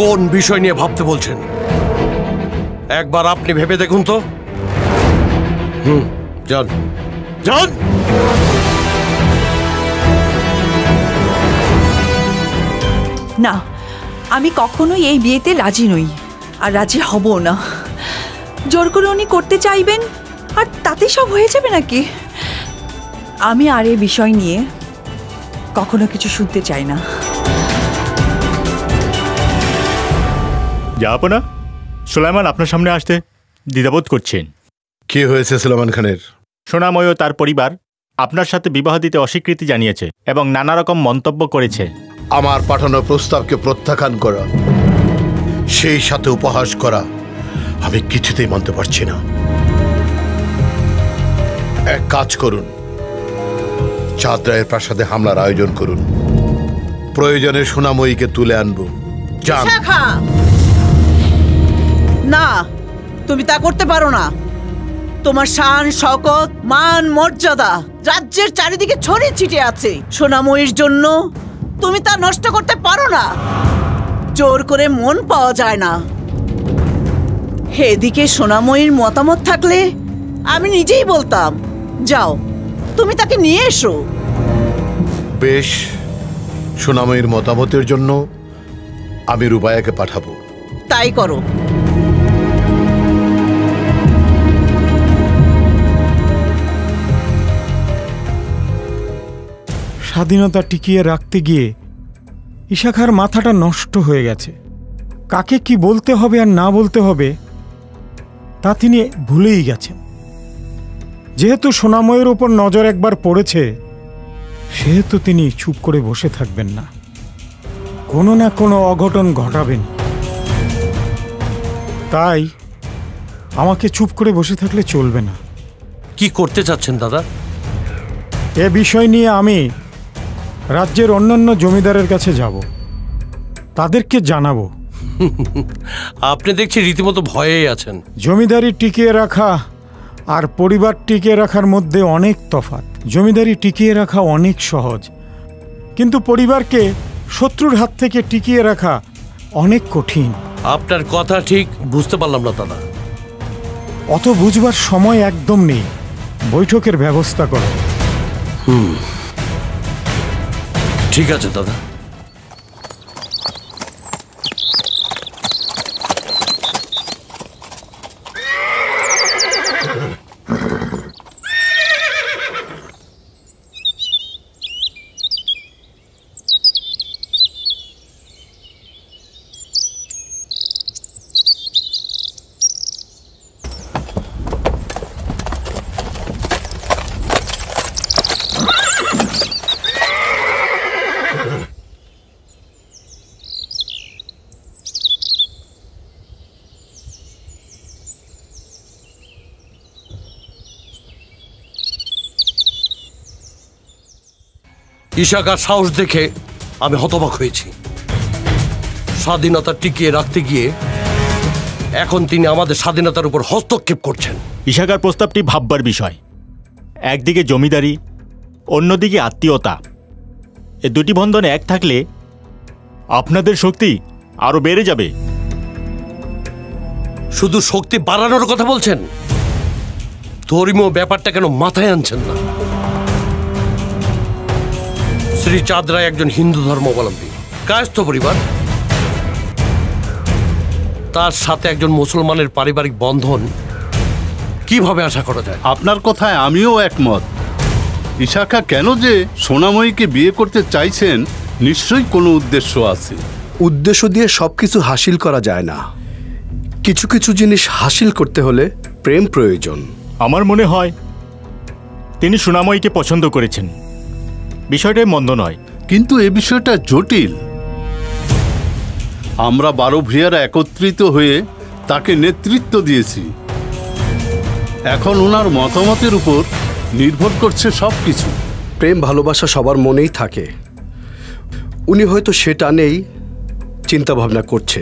কোন বিষয় নিয়ে ভাবতে বলছেন? একবার আপনি ভেবে দেখুন তো। যান যান। না, আমি কখনোই এই বিয়েতে রাজি নই, আর রাজি হব না। জোর করে উনি করতে চাইবেন আর তাতে সব হয়ে যাবে নাকি? আমি আর এই বিষয় নিয়ে কখনো কিছু শুনতে চাই না। জাহাপনা, সুলাইমান আপনার সামনে আসতে দ্বিধাবোধ করছেন। কি হয়েছে সুলাইমান খানের? সোনাময় ও তার পরিবার আপনার সাথে বিবাহ দিতে অস্বীকৃতি জানিয়েছে এবং নানা রকম মন্তব্য করেছে। আমার পাঠানো প্রস্তাবকে প্রত্যাখ্যান করা, সেই সাথে উপহাস করা আমি কিছুতেই মানতে পারছি না। এক কাজ করুন, চাঁদ রায়ের প্রাসাদে হামলার আয়োজন করুন। প্রয়োজনে সোনাময়ীকে তুলে আনবো। যান। না, তুমি তা করতে পারো না। তোমার শান, শওকত, মান, মর্যাদা রাজ্যের চারিদিকে ছড়িয়ে ছিটিয়ে আছে। সোনাময়ীর জন্য তুমি তা নষ্ট করতে পারো না। জোর করে মন পাওয়া যায় না। এদিকে সোনাময়ীর মতামত থাকলে আমি নিজেই বলতাম, যাও তুমি তাকে নিয়ে এসো। বেশ, সোনাময়ীর মতামতের জন্য আমি রুবায়াকে পাঠাবো। তাই করো। স্বাধীনতা টিকিয়ে রাখতে গিয়ে ইশাখার মাথাটা নষ্ট হয়ে গেছে। কাকে কি বলতে হবে আর না বলতে হবে তা তিনি ভুলেই গেছেন। যেহেতু সোনাময়ের ওপর নজর একবার পড়েছে, সেহেতু তিনি চুপ করে বসে থাকবেন না, কোনো না কোনো অঘটন ঘটাবেন। তাই আমাকে চুপ করে বসে থাকলে চলবে না। কি করতে চাচ্ছেন দাদা? এ বিষয় নিয়ে আমি রাজ্যের অন্যান্য জমিদারের কাছে যাব, তাদেরকে জানাবো। আপনি দেখছি রীতিমতো ভয়েই আছেন। জমিদারি টিকিয়ে রাখা আর পরিবার টিকিয়ে রাখার মধ্যে অনেক তফাৎ। জমিদারি টিকিয়ে রাখা অনেক সহজ, কিন্তু পরিবারকে শত্রুর হাত থেকে টিকিয়ে রাখা অনেক কঠিন। আপনার কথা ঠিক বুঝতে পারলাম না দাদা। অত বুঝবার সময় একদম নেই, বৈঠকের ব্যবস্থা করো। ঠিক আছে দাদা। ইশাকার সাহস দেখে আমি হতবাক হয়েছি। স্বাধীনতা টিকিয়ে রাখতে গিয়ে এখন তিনি আমাদের স্বাধীনতার উপর হস্তক্ষেপ করছেন। ইশাকার প্রস্তাবটি ভাববার বিষয়। একদিকে জমিদারি, অন্যদিকে আত্মীয়তা, এ দুটি বন্ধনে এক থাকলে আপনাদের শক্তি আরো বেড়ে যাবে। শুধু শক্তি বাড়ানোর কথা বলছেন, ধর্মীয় ব্যাপারটা কেন মাথায় আনছেন না? শ্রী চাঁদ রায় একজন হিন্দু ধর্মাবলম্বী, কায়স্থ পরিবার। তার সাথে একজন মুসলমানের পারিবারিক বন্ধন কিভাবে আশা করা যায়? আপনার কথায় আমিও একমত। ইশাখা কেন যে সোনাময়ীকে বিয়ে করতে চাইছেন, নিশ্চয়ই কোনো উদ্দেশ্য আছে। উদ্দেশ্য দিয়ে সবকিছু হাসিল করা যায় না। কিছু কিছু জিনিস হাসিল করতে হলে প্রেম প্রয়োজন। আমার মনে হয় তিনি সোনাময়ীকে পছন্দ করেছেন, বিষয়টাই মন্দ নয়। কিন্তু এ বিষয়টা জটিল। আমরা 12 ভূঁইয়ারা একত্রিত হয়ে তাকে নেতৃত্ব দিয়েছি। এখন ওনার মতামতের উপর নির্ভর করছে সবকিছু। প্রেম ভালোবাসা সবার মনেই থাকে, উনি হয়তো সেটা নেই চিন্তা ভাবনা করছে।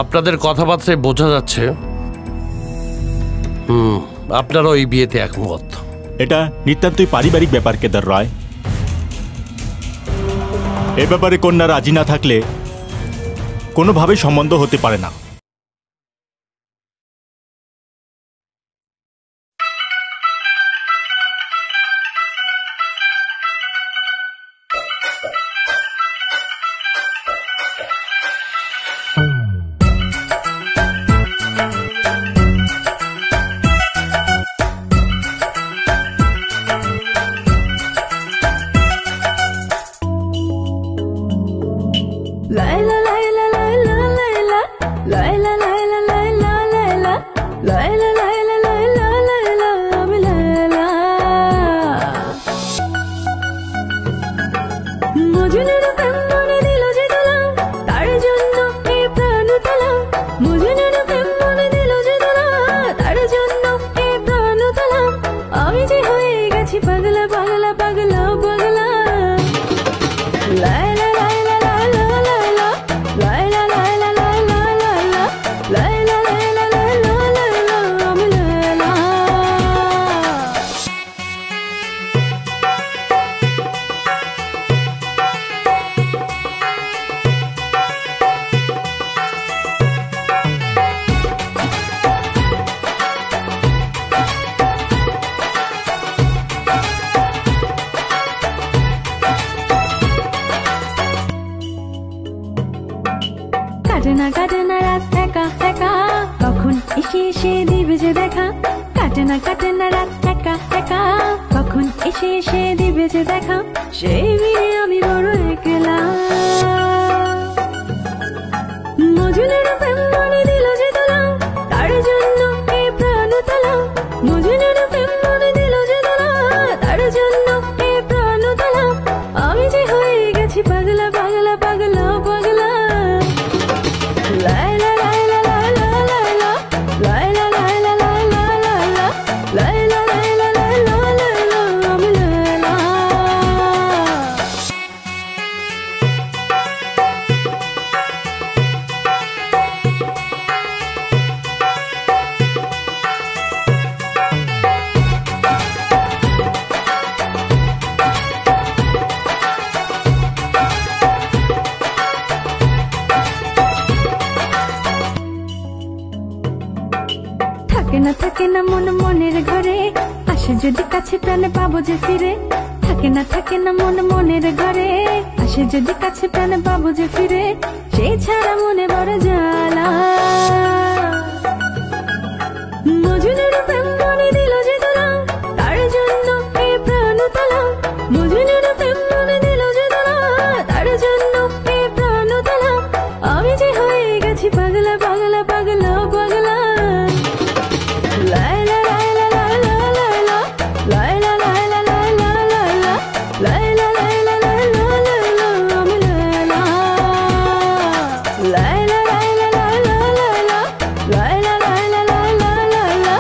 আপনাদের কথাবার্তায় বোঝা যাচ্ছে আপনারাও এই বিয়েতে একমত। এটা নিতান্তই পারিবারিক ব্যাপার কেদার রায়। এ ব্যাপারে কন্যা রাজি না থাকলে কোনোভাবেই সম্বন্ধ হতে পারে না। কাটে না রাত একা একা কখন এসে এসে দিবে যে দেখা, সেই ভিড়ে আমি বড় একলা। মজনুর প্রেম মনে দিল যে তোলা, তার জন্য এই প্রাণ তোলা। মজনুর প্রেম মনে দিল যে তোলা, তার জন্য এই প্রাণ তোলা। আমি যে হয়ে গেছি পাগলা পাগলা পাগলা পাগলা। লাইলা লাইলা লাইলা লাইলা লাইলা লাইলা লাইলা লাইলা লাইলা লাইলা লাইলা লাইলা আমি লাইলা। থাকে না মন মনের ঘরে, আসে যদি কাছে প্রাণে পাবো যে ফিরে। থাকে না মন মনের ঘরে, আসে যদি কাছে প্রাণে পাবো যে ফিরে। সেই ছাড়া মনে বড় জ্বালা। মজনুর প্রেম মনে দিল যে তোলা, তার জন্য এই প্রাণ তোলা। মজনুর প্রেম মনে দিল যে তোলা, তার জন্য এই প্রাণ তোলা। আমি যে হয়ে গেছি পাগলা পাগলা পাগলা পাগলা। লাইলা লাইলা লাইলা লাইলা লাইলা লাইলা লাইলা লাইলা লাইলা লাইলা লাইলা লাইলা আমি লাইলা। লাইলা লাইলা লাইলা লাইলা লাইলা লাইলা লাইলা লাইলা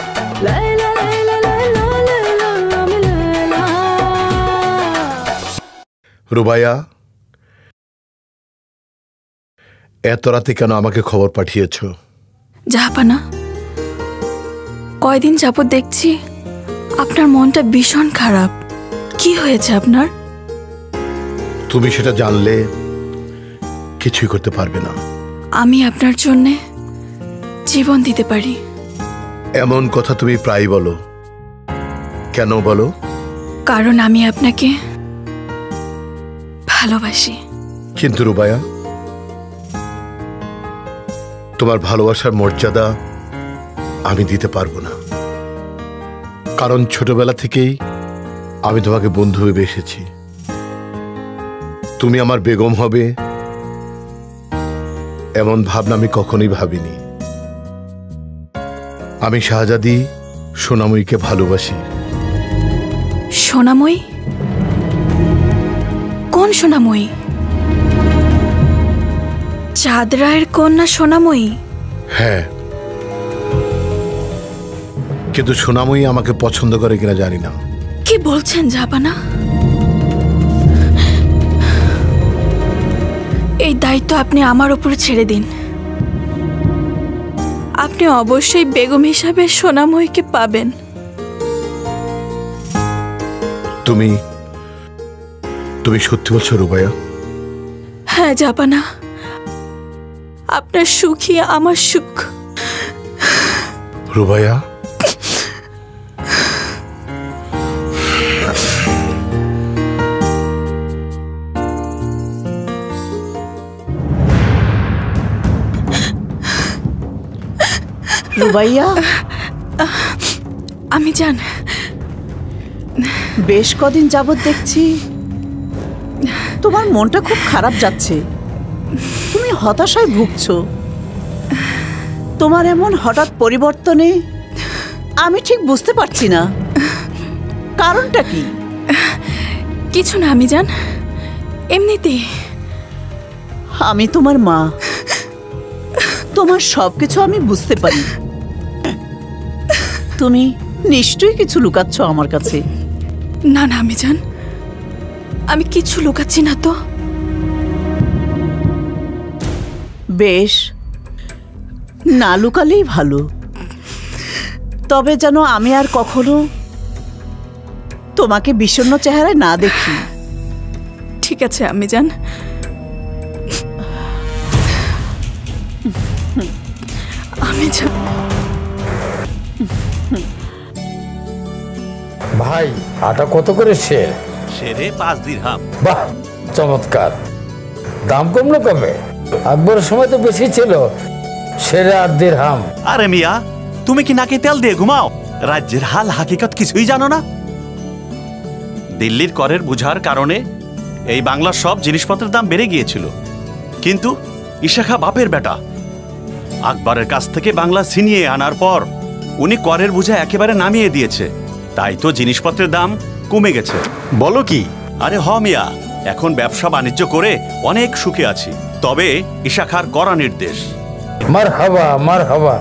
লাইলা লাইলা লাইলা লাইলা আমি লাইলা। রুবাইয়া, এত রাতে কেন আমাকে খবর পাঠিয়েছ? জাহাপানা, কয়দিন যাবত দেখছি আপনার মনটা ভীষণ খারাপ। কি হয়েছে আপনার? তুমি সেটা জানলে কিছুই করতে পারবে না। আমি আপনার জন্য জীবন দিতে পারি। এমন কথা তুমি প্রায় বলো, কেন বলো? কারণ আমি আপনাকে ভালোবাসি। কিন্তু রুবাইয়া, তোমার ভালোবাসার মর্যাদা আমি দিতে পারবো না। কারণ ছোটবেলা থেকেই আমি তোমাকে বন্ধু ভেবে এসেছি। তুমি আমার বেগম হবে এমন ভাবনা আমি কখনোই ভাবিনি। আমি শাহজাদি সোনাময়ীকে ভালোবাসি। সোনাময়ী? কোন সোনাময়ী? চাঁদ রায়ের কন্যা সোনাময়ী? হ্যাঁ, কিন্তু সোনাময়ী আমাকে পছন্দ করে কিনা জানি না। কি বলছেন জাহাপানা? এই দায়িত্ব আপনি আমার উপরে ছেড়ে দিন। আপনি অবশ্যই বেগম হিসাবে সোনাময়ীকে পাবেন। তুমি তুমি সত্যি বলছো রুবাইয়া? হ্যাঁ জাহাপানা, আপনার সুখই আমার সুখ। রুবাইয়া, রুবাইয়া, আমি জান বেশ কদিন যাবত দেখছি তোমার মনটা খুব খারাপ যাচ্ছে। তুমি হতাশায় ভুগছো। তোমার এমন হঠাৎ পরিবর্তনে আমি ঠিক বুঝতে পারছি না কারণটা কি। কিছু না আমি জান, এমনিতেই। আমি তোমার মা, তোমার সবকিছু আমি বুঝতে পারি। তুমি নিশ্চয়ই কিছু লুকাচ্ছ আমার কাছে। না না আমি জান, আমি কিছু লুকাচ্ছি না তো। বেশ, না লুকালেই ভালো। তবে যেন আমি আর কখনো তোমাকে বিষণ্ণ চেহারায় না দেখি। ঠিক আছে আমি জান। আমি জান। ভাই, আটা কত করে শের? শেরে 5 দিরহাম। বাহ, চমৎকার। দাম কমলো কবে? আকবরের সময় তো বেশি ছিল, শেরে 8 দিরহাম। আরে মিয়া, তুমি কি নাকি তেল দিয়ে ঘুমাও? রাজ্যের হাল হাকিকত কিছুই জানো না? দিল্লির করের বোঝার কারণে এই বাংলার সব জিনিসপত্রের দাম বেড়ে গিয়েছিল, কিন্তু ঈশা খাঁ বাপের বেটা, আকবরের কাছ থেকে বাংলা ছিনিয়ে আনার পর উনি করের বোঝা একেবারে নামিয়ে দিয়েছে, তাই তো জিনিসপত্রের দাম কমে গেছে। বলো কি? আরে হ মিয়া, এখন ব্যবসা বাণিজ্য করে অনেক সুখে আছি। তবে ঈশা খাঁর কড়া নির্দেশ। মারহাবা,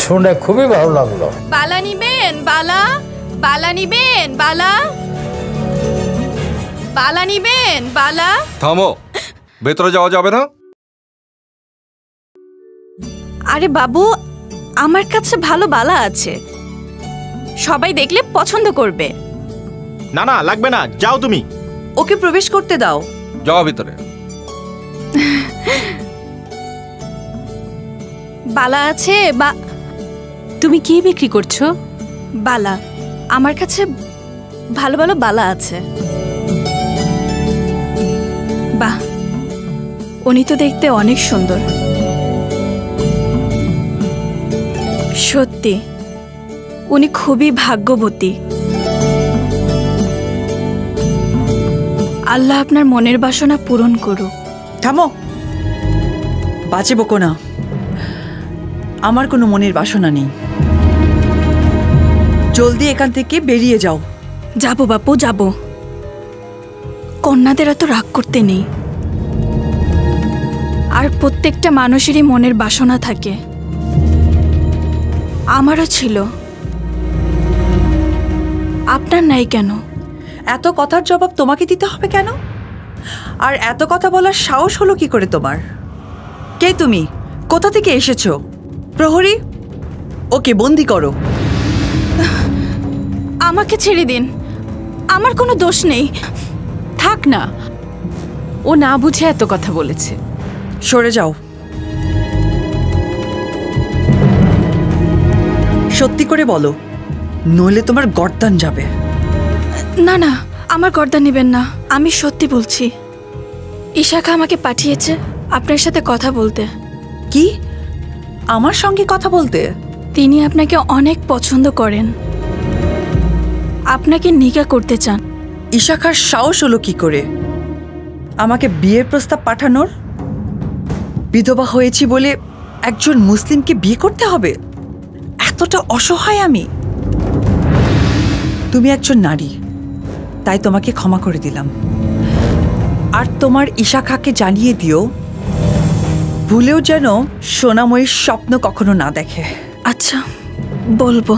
শুনে খুবই ভালো লাগলো। বালা নিবেন? বালা নিবেন? বালা নিবেন? থামো, ভেতরে যাওয়া যাবে না। আরে বাবু, আমার কাছে ভালো বালা আছে, সবাই দেখলে পছন্দ করবে। না না, লাগবে না, যাও তুমি। ওকে প্রবেশ করতে দাও। যাও ভিতরে। বালা আছে বা তুমি কি বিক্রি করছো? বালা, আমার কাছে ভালো ভালো বালা আছে। বাহ, উনি তো দেখতে অনেক সুন্দর। সত্যি উনি খুবই ভাগ্যবতী। আল্লাহ আপনার মনের বাসনা পূরণ করুক। থামো, বাজে বকো না। আমার কোনো মনের বাসনা নেই। জলদি এখান থেকে বেরিয়ে যাও। যাবো বাপু, যাবো। কন্যাদের এত রাগ করতে নেই। আর প্রত্যেকটা মানুষেরই মনের বাসনা থাকে, আমারও ছিল, আপনার নাই কেন? এত কথার জবাব তোমাকে দিতে হবে কেন? আর এত কথা বলার সাহস হলো কি করে তোমার? কে তুমি? কোথা থেকে এসেছো? প্রহরী, ওকে বন্দি করো। আমাকে ছেড়ে দিন, আমার কোনো দোষ নেই। থাক না, ও না বুঝে এত কথা বলেছে। সরে যাও। সত্যি করে বলো, নইলে তোমার গর্দান যাবে। না না, আমার গর্দান নেবেন না, আমি সত্যি বলছি। ঈশা খাঁ আমাকে পাঠিয়েছে আপনার সাথে কথা বলতে। কি? আমার সঙ্গে কথা বলতে? তিনি আপনাকে অনেক পছন্দ করেন, আপনাকে নিকাহ করতে চান। ঈশা খাঁর সাহস হলো কি করে আমাকে বিয়ের প্রস্তাব পাঠানোর? বিধবা হয়েছি বলে একজন মুসলিমকে বিয়ে করতে হবে? এতটা অসহায় আমি? তুমি একজন নারী, তাই তোমাকে ক্ষমা করে দিলাম। আর তোমার ঈশা খাঁকে জানিয়ে দিও, ভুলেও যেন সোনাময়ীর স্বপ্ন কখনো না দেখে। আচ্ছা, বলবো।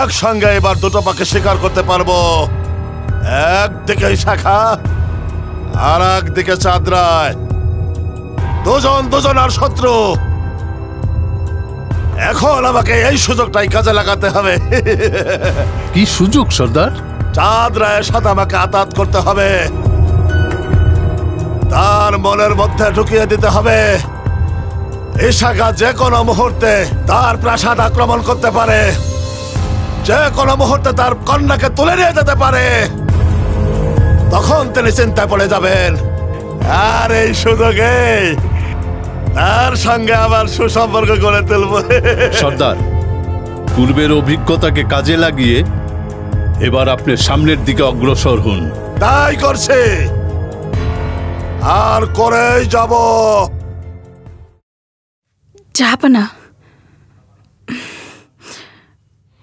একসঙ্গে এবার দুটো পাখি শিকার করতে পারবো। একদিকে ঈশা খাঁ আর একদিকে চাঁদ রায়, দুজন আর শত্রু। এখন আমাকে এই সুযোগটাই কাজে লাগাতে হবে। কি সুযোগ সর্দার? চাঁদ রায়ের সাথে আমাকে আতাত করতে হবে, তার মনের মধ্যে ঢুকিয়ে দিতে হবে ঈশা খাঁ যে কোনো মুহূর্তে তার প্রাসাদ আক্রমণ করতে পারে, যে কোনো মুহূর্তে তার কন্যাকে তুলে নিয়ে যেতে পারে। তখন তিনি চিন্তায় পড়ে যাবেন, আর এই সুযোগে তার সঙ্গে আবার সুসম্পর্ক গড়ে তুলব। সর্দার, পূর্বের অভিজ্ঞতাকে কাজে লাগিয়ে এবার আপনি সামনের দিকে অগ্রসর হন। তাই করছে, আর করেই যাব। জাহাপনা।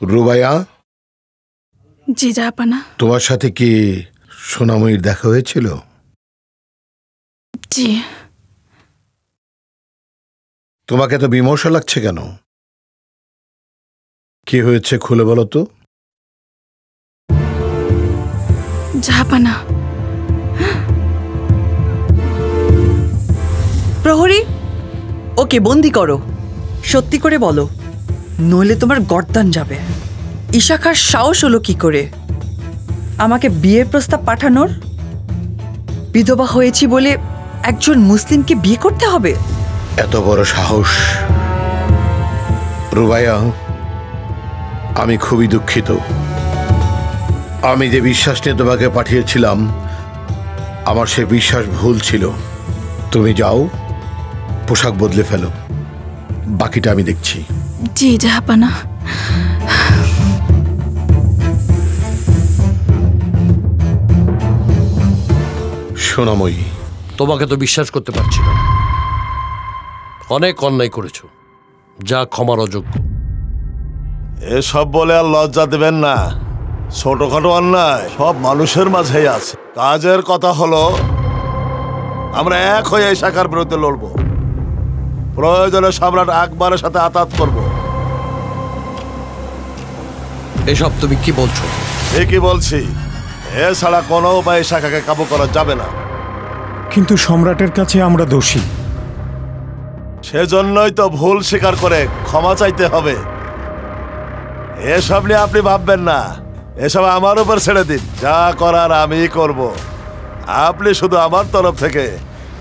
রুবাইয়া, জি জাহাপনা। তোমার সাথে কি সোনাময়ীর দেখা হয়েছিল? জি। তোমাকে তো বিমর্ষ লাগছে কেন? কি হয়েছে খুলে বলো তো। জাহাপনা। প্রহরী, ওকে বন্দি করো। সত্যি করে বলো, নইলে তোমার গর্দান যাবে। ঈশা খাঁর সাহস হলো কি করে আমাকে বিয়ের প্রস্তাব পাঠানোর? বিধবা হয়েছি বলে একজন মুসলিমকে বিয়ে করতে হবে? এত বড় সাহস! রুবাইয়া, আমি খুবই দুঃখিত। আমি যে বিশ্বাস নিয়ে তোমাকে পাঠিয়েছিলাম, আমার সে বিশ্বাস ভুল ছিল। তুমি যাও, পোশাক বদলে ফেলো, বাকিটা আমি দেখছি। জি জাহাপানা। সোনাময়ী, তোমাকে তো বিশ্বাস করতে পারছি না। অনেক অন্যায় করেছো, যা ক্ষমার অযোগ্য। এসব বলে আর লজ্জা দেবেন না। ছোটখাটো অন্যায় সব মানুষের মাঝেই আছে। কাজের কথা হলো আমরা এক হয়ে এই শাখার বিরুদ্ধে লড়বো। প্রয়োজনে সম্রাট আকবরের সাথে আতাত করব। এসব তুমি কি বলছো? ঠিকই বলছি। এছাড়া কোনো উপায়ে শাখাকে কাবু করা যাবে না। কিন্তু সম্রাটের কাছে আমরা দোষী। সেজন্যই তো ভুল স্বীকার করে ক্ষমা চাইতে হবে। এসব নিয়ে আপনি ভাববেন না, এসব আমার উপর ছেড়ে দিন। যা করার আমিই করব। আপনি শুধু আমার তরফ থেকে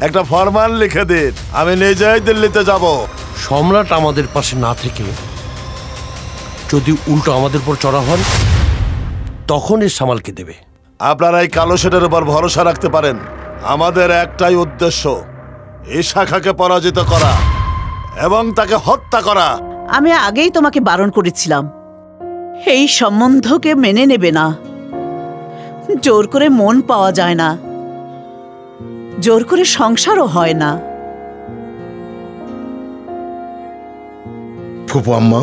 একটা ফরমান লিখে দিন, আমি নিজেই দিল্লিতে যাব। সম্রাট আমাদের পাশে না থেকে যদি উল্টো আমাদের উপর চড়া হন, তখন এর সামালকে দেবে। আপনারা এই কালো শেঠের উপর ভরসা রাখতে পারেন। আমাদের একটাই উদ্দেশ্য, এই শাখাকে পরাজিত করা এবং তাকে হত্যা করা। আমি আগেই তোমাকে বারণ করেছিলাম, এই সম্বন্ধকে মেনে নেবে না। জোর করে মন পাওয়া যায় না, জোর করে সংসারও হয় না। ফুপু আম্মা,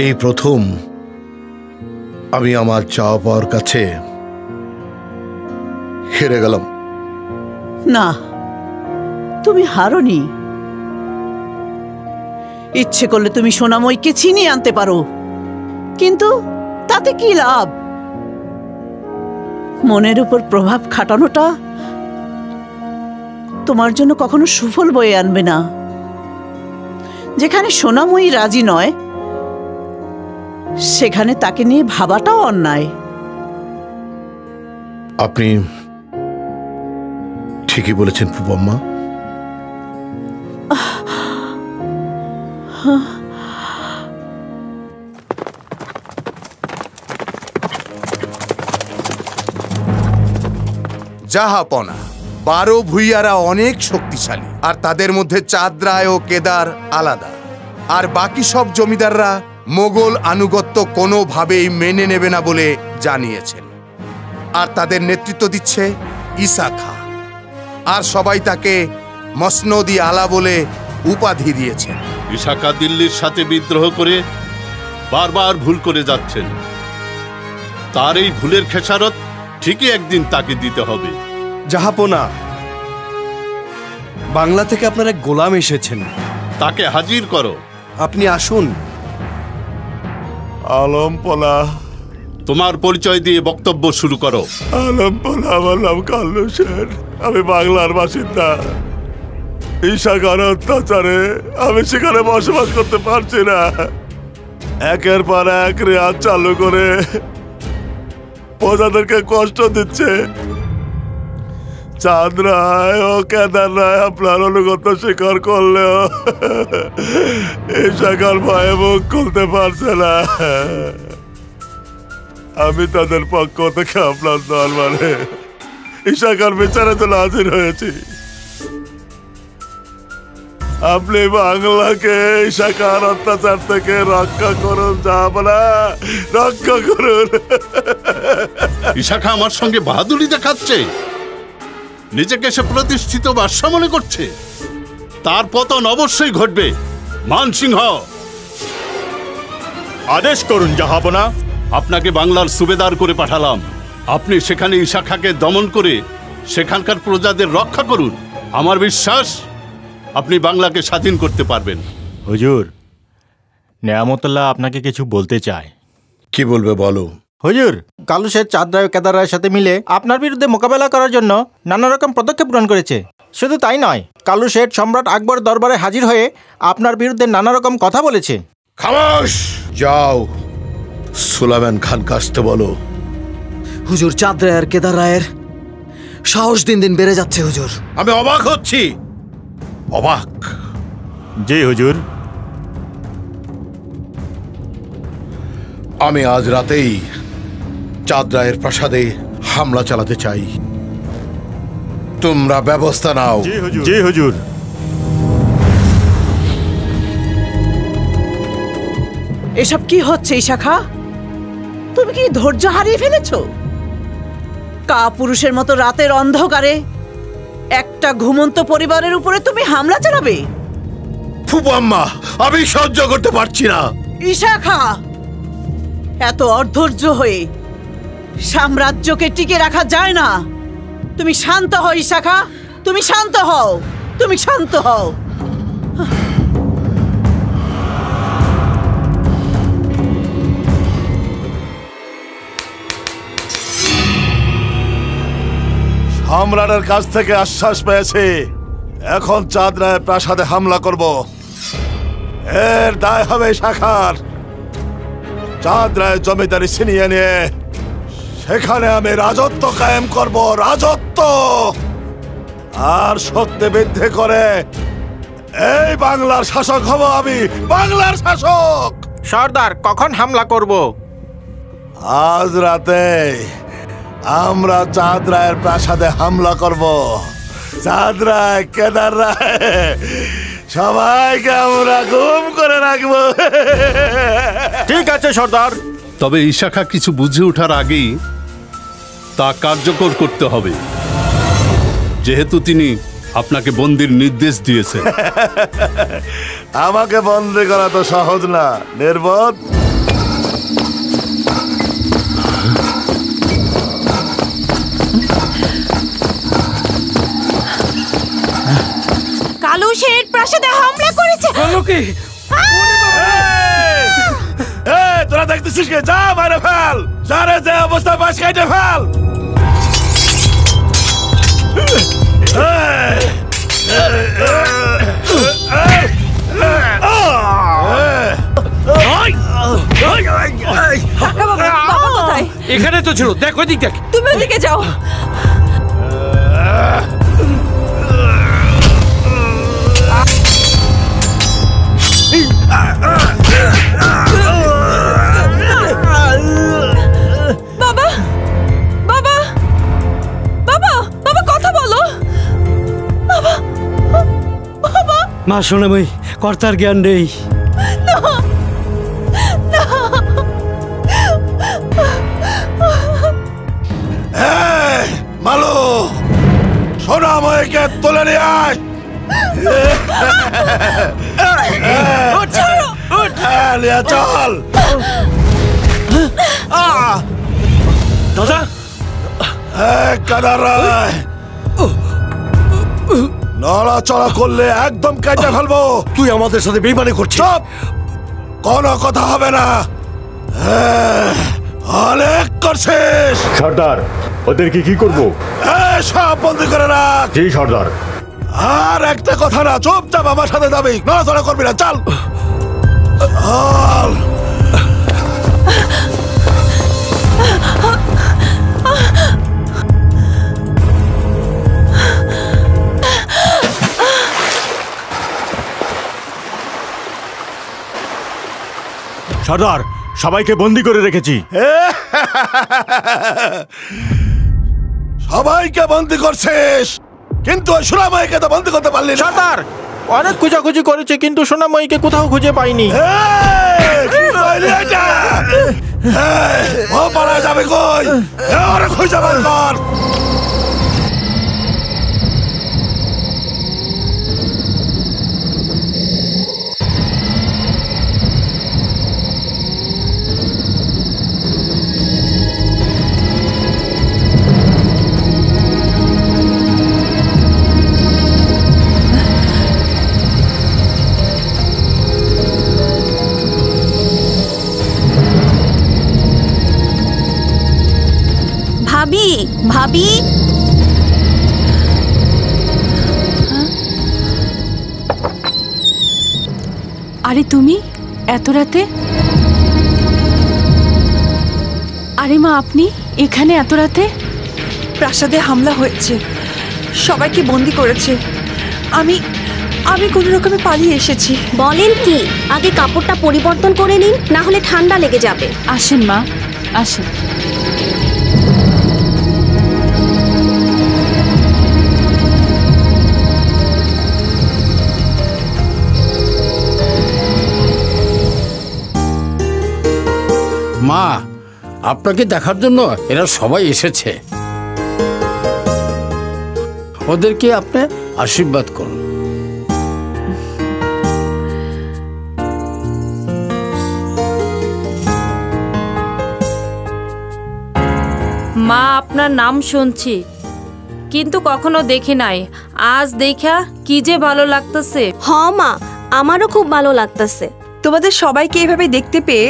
এই প্রথম আমি আমার চাওয়া পাওয়ার কাছে হেরে গেলাম। না, তুমি হারোনি। ইচ্ছে করলে তুমি সোনাময়ীকে ছিনিয়ে আনতে পারো, কিন্তু তাতে কি লাভ? মনের উপর প্রভাব খাটানোটা তোমার জন্য কখনো সুফল বয়ে আনবে না। যেখানে সোনাময়ী রাজি নয়, সেখানে তাকে নিয়ে ভাবাটাও অন্যায়। আপনি ঠিকই বলেছেন ফুপু আম্মা। জাহাপনা, 12 ভুইয়ারা অনেক শক্তিশালী, আর তাদের মধ্যে চাঁদ রায় ও কেদার আলাদা। আর বাকি সব জমিদাররা মোগল আনুগত্য কোনোভাবেই মেনে নেবে না বলে জানিয়েছেন। আর তাদের নেতৃত্ব দিচ্ছে ঈসা খাঁ, আর সবাই তাকে মসনদি আলা বলে উপাধি দিয়েছেন। ঈসা খাঁ দিল্লির সাথে বিদ্রোহ করে বারবার ভুল করে যাচ্ছেন। তার এই ভুলের খেসারত ঠিকই একদিন তাকে দিতে হবে। জাহাপনা, বাংলা থেকে আপনার এক গোলাম এসেছেন, তাকে হাজির করো। আপনি আসুন। আলমপোলা, তোমার পরিচয় দিয়ে বক্তব্য শুরু করো। আলমপোলা, আমার নাম কাল্লু শেঠ। আমি বাংলার বাসিন্দা। ঈসা খাঁর অত্যাচারে আমি সেখানে বসবাস করতে পারছি না। একের পর এক রেয়াজ চালু করে প্রজাদেরকে কষ্ট দিচ্ছে। চাঁদ রায় ও কেদার রায় আপনার অনুগত স্বীকার করলেও ঈসা খাঁর ভয়ে মুখ খুলতে পারছে না। আমি তাদের পক্ষ থেকে আপনার দরবারে ঈসা খাঁর বিচারে তো হাজির হয়েছি। আপনি বাংলাকে ঈসা খাঁর অত্যাচার থেকে রক্ষা করুন, জাহাপনা, রক্ষা করুন। ঈসা খাঁ আমার সঙ্গে বাহাদুরি দেখাচ্ছে, নিজেকে সে প্রতিষ্ঠিত বাদশা মনে করছে। তার পতন অবশ্যই ঘটবে। মানসিংহ, আদেশ করুন জাহাপনা। আপনাকে বাংলার সুবেদার করে পাঠালাম। আপনি সেখানে ঈসা খাঁকে দমন করে সেখানকার প্রজাদের রক্ষা করুন। আমার বিশ্বাস আপনি বাংলাকে স্বাধীন করতে পারবেন। হুজুর, নেয়ামতুল্লাহ আপনাকে কিছু বলতে চায়। কি বলবে বলো। হুজুর, কালু শেঠ চাঁদ রায় ও কেদার রায়ের সাথে মিলে আপনার বিরুদ্ধে মোকাবেলা করার জন্য নানা রকম পদক্ষেপ গ্রহণ করেছে। শুধু তাই নয়, কালু শেঠ সম্রাট আকবর দরবারে হাজির হয়ে আপনার বিরুদ্ধে নানা রকম কথা বলেছে। খামোশ! যাও, সুলাইমান খানকে আসতে বলো। হুজুর, চাঁদ রায় আর কেদার রায়ের সাহস দিন দিন বেড়ে যাচ্ছে হুজুর। আমি অবাক হচ্ছি, অবাক। জি হুজুর। আমি আজ রাতেই চাঁদ রায়ের প্রাসাদে হামলা চালাতে চাই। তোমরা ব্যবস্থা নাও। জি হুজুর। এসব কি হচ্ছে ইশাখা? তুমি কি ধৈর্য হারিয়ে ফেলেছো? কাপুরুষের মতো রাতের অন্ধকারে একটা ঘুমন্ত পরিবারের উপরে তুমি হামলা চালাবে? ফুপু আম্মা, আমি সহ্য করতে পারছি না। ইশাখা, এত অধৈর্য হয়ে সাম্রাজ্যকে টিকে রাখা যায় না। তুমি শান্ত হও ইশাখা, তুমি শান্ত হও, তুমি শান্ত হও। সম্রাটের কাছ থেকে আশ্বাস পেয়েছি, এখন চাঁদ রায়ের প্রাসাদে হামলা করব। এর দায় হবে শাখার। চাঁদ রায়ের জমিদারি ছিনিয়ে নিয়ে সেখানে আমি রাজত্ব কায়েম করব, রাজত্ব। আর শক্তি বৃদ্ধি করে এই বাংলার শাসক হব আমি, বাংলার শাসক। সর্দার, কখন হামলা করব? আজ রাতে আমরা চাঁদ রায়ের প্রাসাদে হামলা করব। চাঁদ রায়, কেদার রায়, সবাইকে আমরা গুম করে রাখবো। ঠিক আছে সর্দার। তবে ইশাখা কিছু বুঝে ওঠার আগেই তা কার্যকর করতে হবে, যেহেতু তিনি আপনাকে বন্দির নির্দেশ দিয়েছেন। আমাকে বন্দি করা তো সহজ না, নির্বোধ। কালু শেঠ প্রাসাদে হামলা করেছে। তোরা দেখতেছিস কে? যা মারে ফেল, যারে যে অবস্থা পাশ কাটে ফেল। এখানে তো ছিল, দেখ ওই দিক দেখ। তুমি ওদিকে যাও। বাবা, বাবা, বাবা, বাবা কথা বলো। বাবা, বাবা। মা সোনাময়ী, কর্তার জ্ঞান নেই। মালো, সোনাময়ীকে তুলে নিয়ে আয়। চল দাদা। কেদার রায়, নড়াচড়া করলে একদম কেটে ফেলবো। তুই আমাদের সাথে বেইমানি করছিস। চুপ, কোনো কথা হবে না। অনেক করছিস। সর্দার, ওদেরকে কি করব? সব বন্দি করে রাখ। জি সর্দার। আর একটা কথা না, চুপচাপ আমার সাথে যাবি, নড়াচড়া করবি না। চল চল। সর্দার, সবাইকে বন্দি করে রেখেছি। সবাইকে বন্দি করছিস, কিন্তু ওই সোনাময়ীকে তো বন্দি করতে পারলি না। সর্দার, অনেক খোঁজাখুঁজি করেছে কিন্তু সোনাময়ীকে কোথাও খুঁজে পাইনি। ও পালায় যাবে কই? ওরে খুঁজে বের কর। ভাবি, ভাবি, আরে তুমি এত রাতে? আরে মা, আপনি এখানে এত রাতে? প্রাসাদে হামলা হয়েছে, সবাইকে বন্দি করেছে। আমি আমি কোনো রকমে পালিয়ে এসেছি। বলেন কি? আগে কাপড়টা পরিবর্তন করে নিন, না হলে ঠান্ডা লেগে যাবে। আসেন মা, আসেন। আপনাকে দেখার জন্য এরা সবাই এসেছে। ওদেরকে আপনি আশীর্বাদ করুন। মা, আপনার নাম শুনছি কিন্তু কখনো দেখি নাই, আজ দেখা কি যে ভালো লাগতেছে। হ মা, আমারও খুব ভালো লাগতেছে। তোমাদের সবাইকে এভাবে দেখতে পেয়ে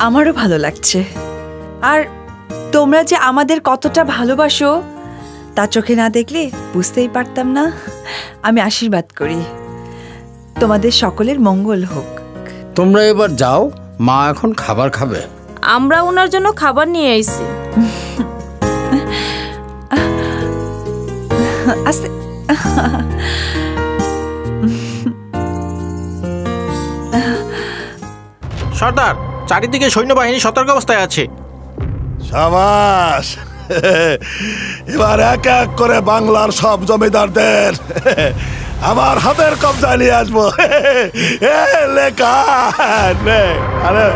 আমারও ভালো লাগছে। আর তোমরা যে আমাদের কতটা ভালোবাসো তা চোখে না দেখলে বুঝতেই পারতাম না। আমি আশীর্বাদ করি তোমাদের সকলের মঙ্গল হোক। তোমরা এবার যাও, মা এখন খাবার খাবে। আমরা ওনার জন্য খাবার নিয়ে আইছি। আস্তে। সর্দার, চারিদিকে সৈন্যবাহিনী সতর্ক অবস্থায় আছে। সাবাস! এবার এক এক করে বাংলার সব জমিদারদের আমার হাতের কবজায় নিয়ে আসবো। লেখা আরে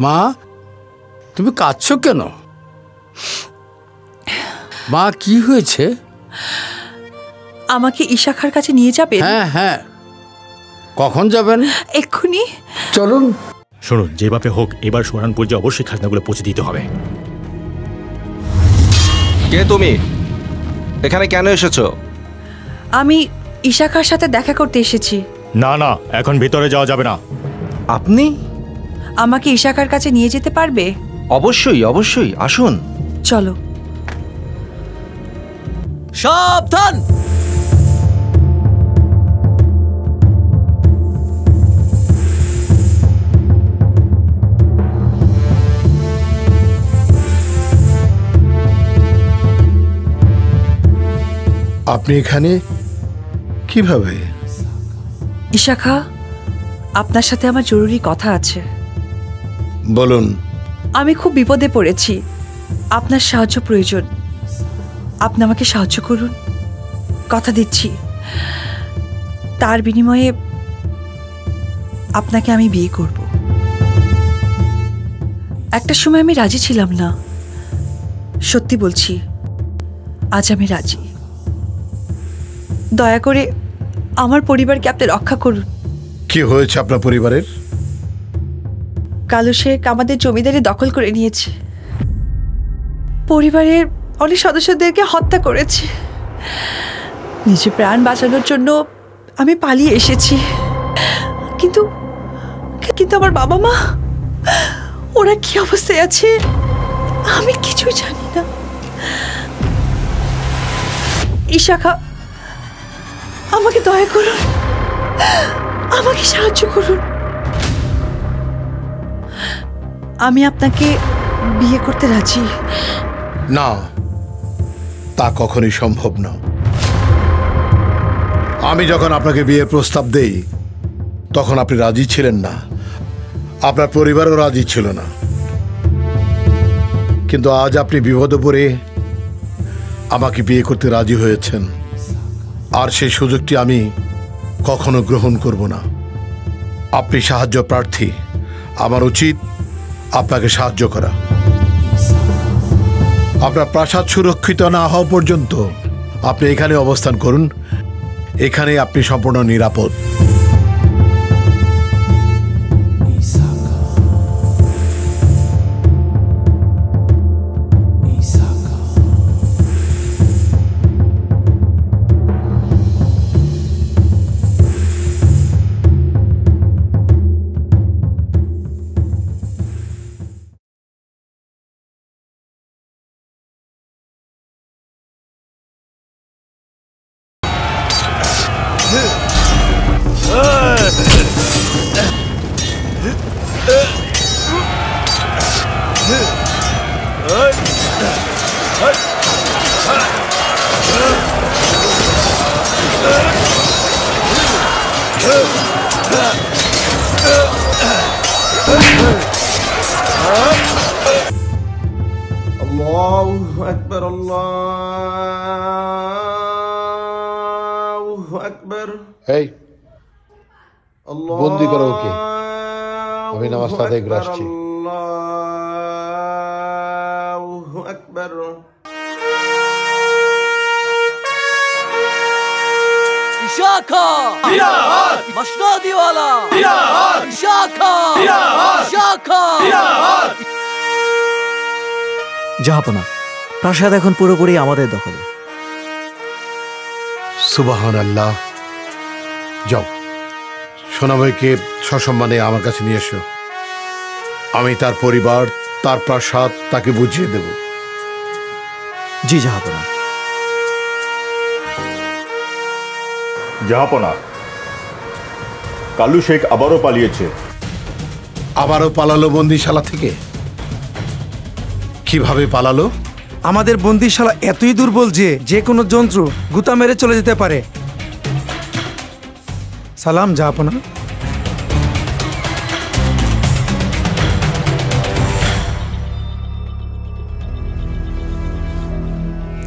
মা, তুমি কাঁদছো কেন? মা, কি হয়েছে? আমাকে ইশাখার কাছে নিয়ে যাবেন? হ্যাঁ হ্যাঁ। কখন যাবেন? এক্ষুনি। চলুন। শুনুন, যেভাবে হোক এবার সোহানপুর যে অবশ্যই খাজনাগুলো পৌঁছে দিতে হবে। কে তুমি? এখানে কেন এসেছো? আমি ইশাখার সাথে দেখা করতে এসেছি। না না, এখন ভিতরে যাওয়া যাবে না। আপনি আমাকে ইশাখার কাছে নিয়ে যেতে পারবে? অবশ্যই অবশ্যই, আসুন। চলো। সাবধান! আপনি এখানে কিভাবে? ইশাখা, আপনার সাথে আমার জরুরি কথা আছে। বলুন। আমি খুব বিপদে পড়েছি, আপনার সাহায্য প্রয়োজন। আপনি আমাকে সাহায্য করুন, কথা দিচ্ছি। তার বিনিময়ে আপনাকে আমি বিয়ে করব। একটা সময় আমি রাজি ছিলাম না, সত্যি বলছি, আজ আমি রাজি। দয়া করে আমার পরিবারকে আপনি রক্ষা করুন। কি হয়েছে আপনার পরিবারের? কালো শেখ আমাদের জমিদারি দখল করে নিয়েছে, পরিবারের অনেক সদস্যদেরকে হত্যা করেছে। নিজে প্রাণ বাঁচানোর জন্য আমি পালিয়ে এসেছি, কিন্তু কিন্তু আমার বাবা মা, ওরা কি অবস্থায় আছে আমি কিছু জানি না। ইশাখা, আমাকে দয়া করুন, আমাকে সাহায্য করুন। আমি আপনাকে বিয়ে করতে রাজি। না, তা কখনোই সম্ভব না। আমি যখন আপনাকে বিয়ের প্রস্তাব দেই তখন আপনি রাজি ছিলেন না, আপনার পরিবারও রাজি ছিল না। কিন্তু আজ আপনি বিপদে পড়ে আমাকে বিয়ে করতে রাজি হয়েছেন, আর সেই সুযোগটি আমি কখনো গ্রহণ করব না। আপনি সাহায্য প্রার্থী, আমার উচিত আপনাকে সাহায্য করা। আপনার প্রাসাদ সুরক্ষিত না হওয়া পর্যন্ত আপনি এখানে অবস্থান করুন, এখানে আপনি সম্পূর্ণ নিরাপদ। এই বন্দি করো ওকে, আমি নামাজটা আদায় করে আসছি। ইশাখা মসনদিওয়ালা, ইশাখা ইশাখা। জাহাপনা, প্রাসাদ এখন পুরোপুরি আমাদের দখলে। সুবহান আল্লাহ। যাও, সোনাময়ীকে সসম্মানে আমার কাছে নিয়ে এসো। আমি তার পরিবার, তার প্রাসাদ তাকে বুঝিয়ে দেব। জি জাহাপনা। জাহাপনা, কালু শেখ আবারও পালিয়েছে। আবারও পালালো বন্দিশালা থেকে? কিভাবে পালালো? আমাদের বন্দিশালা এতই দুর্বল যে যে কোনো জন্তু গুতা মেরে চলে যেতে পারে। সালাম জাহাপনা।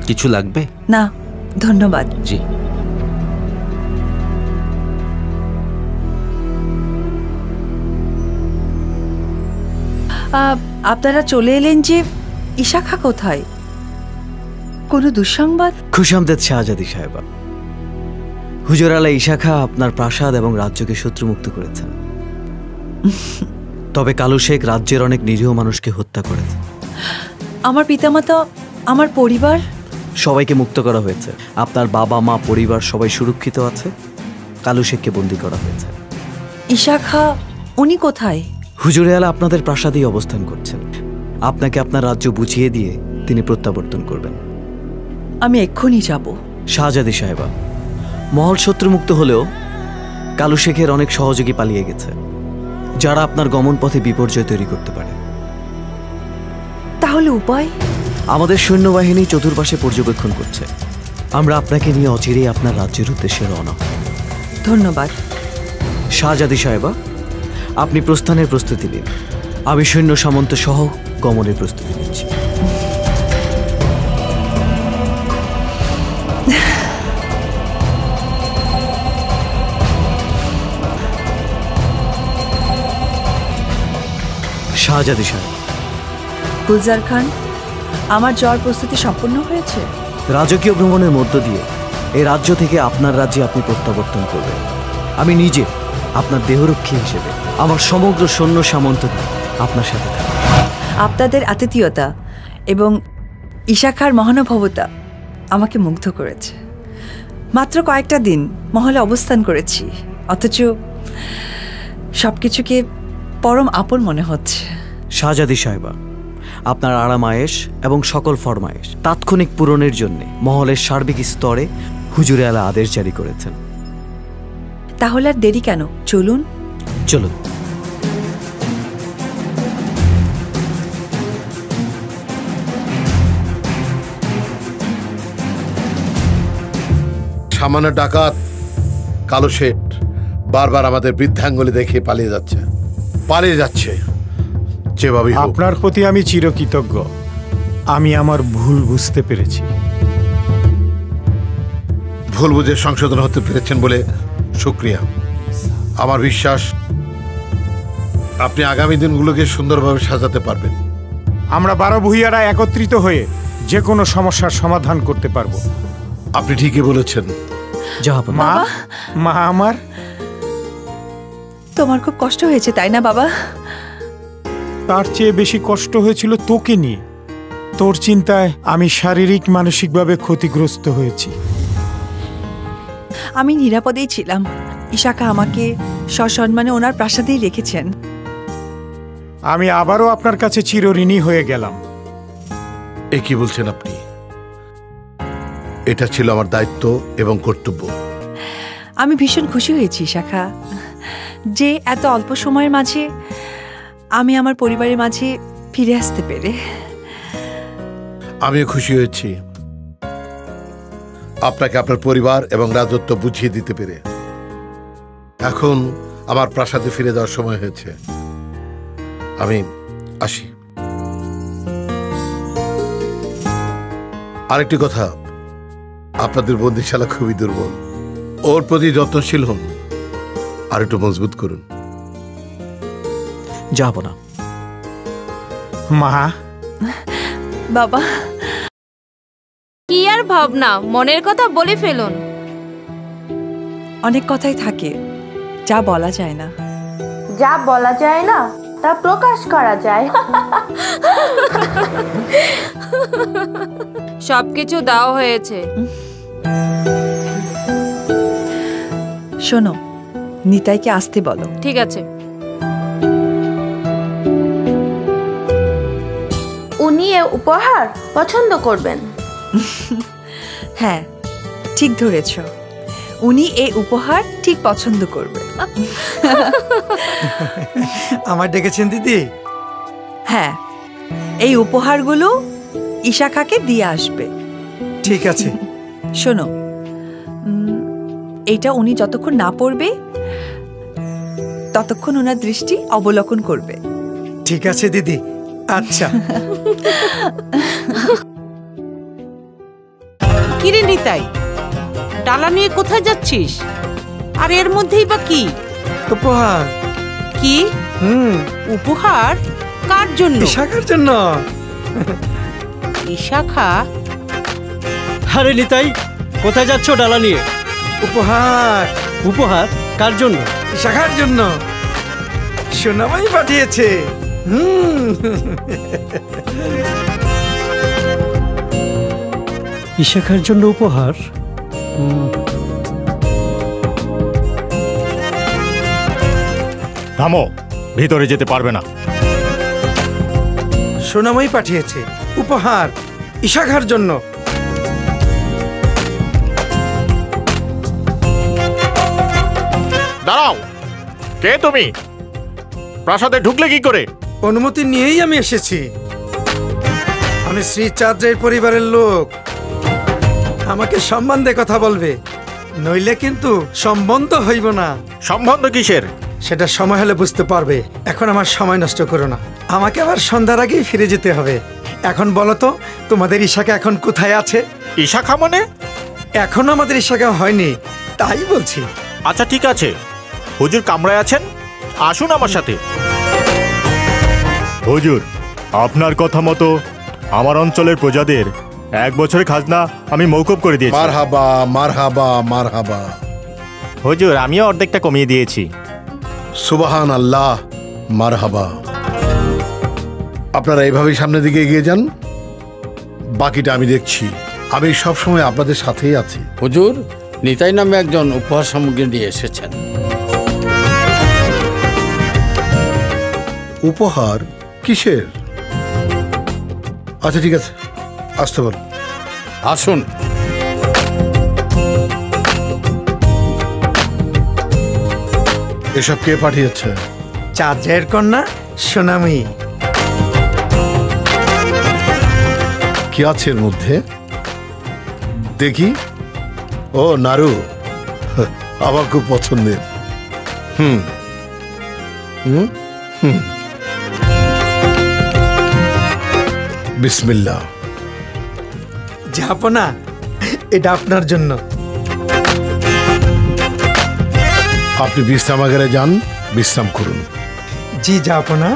কিছু লাগবে? না ধন্যবাদ। জি। আপনারা চলে এলেন যে, ইশাখা কোথায়? কোনো দুঃসংবাদ? খুশামদেদ শাহজাদি সাহেবা, হুজুর আলা ইশাখা আপনার প্রাসাদ এবং রাজ্যকে শত্রুমুক্ত করেছেন। তবে কালু শেখ রাজ্যের অনেক নিরীহ মানুষকে হত্যা করেছে। আমার পিতামাতা, আমার পরিবার সবাইকে মুক্ত করা হয়েছে। আপনার বাবা মা পরিবার সবাই সুরক্ষিত আছে। কালু শেখকে বন্দী করা হয়েছে। ইশাখা উনি কোথায়? হুজুরে আলা আপনাদের প্রাসাদেই অবস্থান করছেন। আপনাকে আপনার রাজ্য বুঝিয়ে দিয়ে তিনি প্রত্যাবর্তন করবেন। আমি এক্ষুনি যাব। শাহজাদি সাহেবা, মহল শত্রুমুক্ত হলেও কালু শেখের অনেক সহযোগী পালিয়ে গেছে, যারা আপনার গমন পথে বিপর্যয় তৈরি করতে পারে। তাহলে উপায়? আমাদের সৈন্যবাহিনী চতুর্পাশে পর্যবেক্ষণ করছে। আমরা আপনাকে নিয়ে অচিরেই আপনার রাজ্যের উদ্দেশ্যে রওনা হব। ধন্যবাদ। শাহজাদি সাহেবা, আপনি প্রস্থানের প্রস্তুতি নিন। আমি সৈন্য সামন্ত সহ গমনের প্রস্তুতি নিচ্ছি। শাহজাদি সাহেব। গুলজার খান, আমার যাওয়ার প্রস্তুতি সম্পূর্ণ হয়েছে। রাজকীয় ভ্রমণের মধ্য দিয়ে এই রাজ্য থেকে আপনার রাজ্যে আপনি প্রত্যাবর্তন করবেন। আমি নিজে আপনার দেহরক্ষী হিসেবে আমার সমগ্র সৈন্য সামন্ত আপনার সাথে থাকবে। আপনাদের আতিথেয়তা এবং ইশাখার মহানুভবতা আমাকে মুগ্ধ করেছে। মাত্র কয়েকটা দিন মহলে অবস্থান করেছি, অথচ সবকিছুকে পরম আপন মনে হচ্ছে। শাহজাদি সাহেবা, আপনার আরাম আয়েশ এবং সকল ফরমায়েশ তাৎক্ষণিক পূরণের জন্য মহলের সার্বিক স্তরে হুজুরে আলা আদেশ জারি করেছেন। তাহলে আর দেরি কেন, চলুন। চলুন। সামান্য ডাকাত কালো শেঠ বারবার আমাদের বৃদ্ধাঙ্গুলি দেখে পালিয়ে যাচ্ছে। যেভাবে হোক। আপনার প্রতি আমি চিরকৃতজ্ঞ। আমি আমার ভুল বুঝতে পেরেছি। ভুল বুঝে সংশোধন হতে পেরেছেন বলে শুকরিয়া। আমার বিশ্বাস আপনি আগামী দিনগুলোকে সুন্দরভাবে সাজাতে পারবেন। আমরা 12 ভূঁইয়ারা একত্রিত হয়ে যে কোনো সমস্যার সমাধান করতে পারবো। আপনি ঠিকই বলেছেন। মা, মা আমার। তোমার খুব কষ্ট হয়েছে তাই না বাবা? তার চেয়ে বেশি কষ্ট হয়েছিল তোকে নিয়ে। তোর চিন্তায় আমি শারীরিক মানসিকভাবে ক্ষতিগ্রস্ত হয়েছি। আমি নিরাপদেই ছিলাম। ইশাখা আমাকে সসম্মানে ওনার প্রাসাদেই রেখেছেন। আমি আবারও আপনার কাছে চিরঋণী হয়ে গেলাম। এ কি বলছেন আপনি? এটা ছিল আমার দায়িত্ব এবং কর্তব্য। আমি ভীষণ খুশি হয়েছি ইশাখা, যে এত অল্প সময়ের মাঝে আমি আমার পরিবারের মাঝে ফিরে আসতে পেরে। আমিও খুশি হয়েছি আপনাকে আপনার পরিবার এবং রাজত্ব বুঝিয়ে দিতে পেরে। এখন আমার প্রাসাদে ফিরে যাওয়ার সময় হয়েছে। আমি আসি। আরেকটি কথা, আপনাদের বন্দিশালা খুবই দুর্বল। ওর প্রতি যত্নশীল হন, আর একটু মজবুত করুন। যাব না। মা, বাবা, কি আর ভাবনা, মনের কথা বলে ফেলুন। অনেক কথাই থাকে যা বলা যায় না। যা বলা যায় না তা প্রকাশ করা যায়। সবকিছু দেওয়া হয়েছে। শোনো, নিতাইকে আসতে বলো। ঠিক আছে। উনি এ উপহার পছন্দ করবেন। হ্যাঁ, ঠিক ধরেছ, উনি এই উপহার ঠিক পছন্দ করবে। আমার ডেকেছেন দিদি? হ্যাঁ, এই উপহারগুলো ইশাখাকে দিয়ে আসবে। ঠিক আছে। শোনো, এইটা উনি যতক্ষণ না পড়বে ততক্ষণ ওনার দৃষ্টি অবলোকন করবে। ঠিক আছে দিদি। আচ্ছা। কিরে নিতাই, ডালা নিয়ে কোথায় যাচ্ছিস? আর এর মধ্যেই বা কি? উপহার। কি? উপহার? কার জন্য? ইশাখার জন্য। ইশাখা? আরে নিতাই, কোথায় যাচ্ছ ডালা নিয়ে? উপহার। উপহার কার জন্য? ইশাখার জন্য। সোনামাই পাঠিয়েছে। ইশাখার জন্য উপহার? থামো, ভিতরে যেতে পারবে না। সোনামাই পাঠিয়েছে উপহার ইশাখার জন্য। দাঁড়াও, কে তুমি? প্রাসাদে ঢুকলে কি করে? অনুমতি নিয়েই আমি এসেছি। আমি শ্রী চাঁদের পরিবারের লোক। আমাকে সম্মান দিয়ে কথা বলবে, নইলে কিন্তু সম্বন্ধ হইব না। সম্বন্ধ কিসের? সেটা সময় হলে বুঝতে পারবে। এখন আমার সময় নষ্ট করো না। আমাকে আবার সন্ধ্যার আগেই ফিরে যেতে হবে। এখন বলো তো, তোমাদের ইশাখা এখন কোথায় আছে? ইশাখা মানে? এখনো আমাদের ইশাখা হয়নি, তাই বলছি। আচ্ছা ঠিক আছে, হুজুর কামরায় আছেন, আসুন আমার সাথে। হুজুর, আপনার কথা মতো আমার অঞ্চলের প্রজাদের 1 বছরের খাজনা আমি মওকুফ করে দিয়েছি। মারহাবা, মারহাবা, মারহাবা। হুজুর, আমিও অর্ধেকটা কমিয়ে দিয়েছি। সুবহান আল্লাহ, মারহাবা। আপনারা এইভাবেই সামনের দিকে এগিয়ে যান, বাকিটা আমি দেখছি। আমি সবসময় আপনাদের সাথেই আছি। হুজুর, নিতাই নামে একজন উপহার সামগ্রী নিয়ে এসেছেন। উপহার? কিসের? আচ্ছা ঠিক আছে, আসতে বল। আসুন। এসব কে পাঠিয়েছে? চাঁদের কন্যা সোনামি। কি আছে এর মধ্যে দেখি? ও নারু, আমার খুব পছন্দের। বিসমিল্লাহ। জাহাপনা, এটা আপনার জন্য। আপনি বিশ্রামাগারে যান, বিশ্রাম করুন। জি জাহাপনা।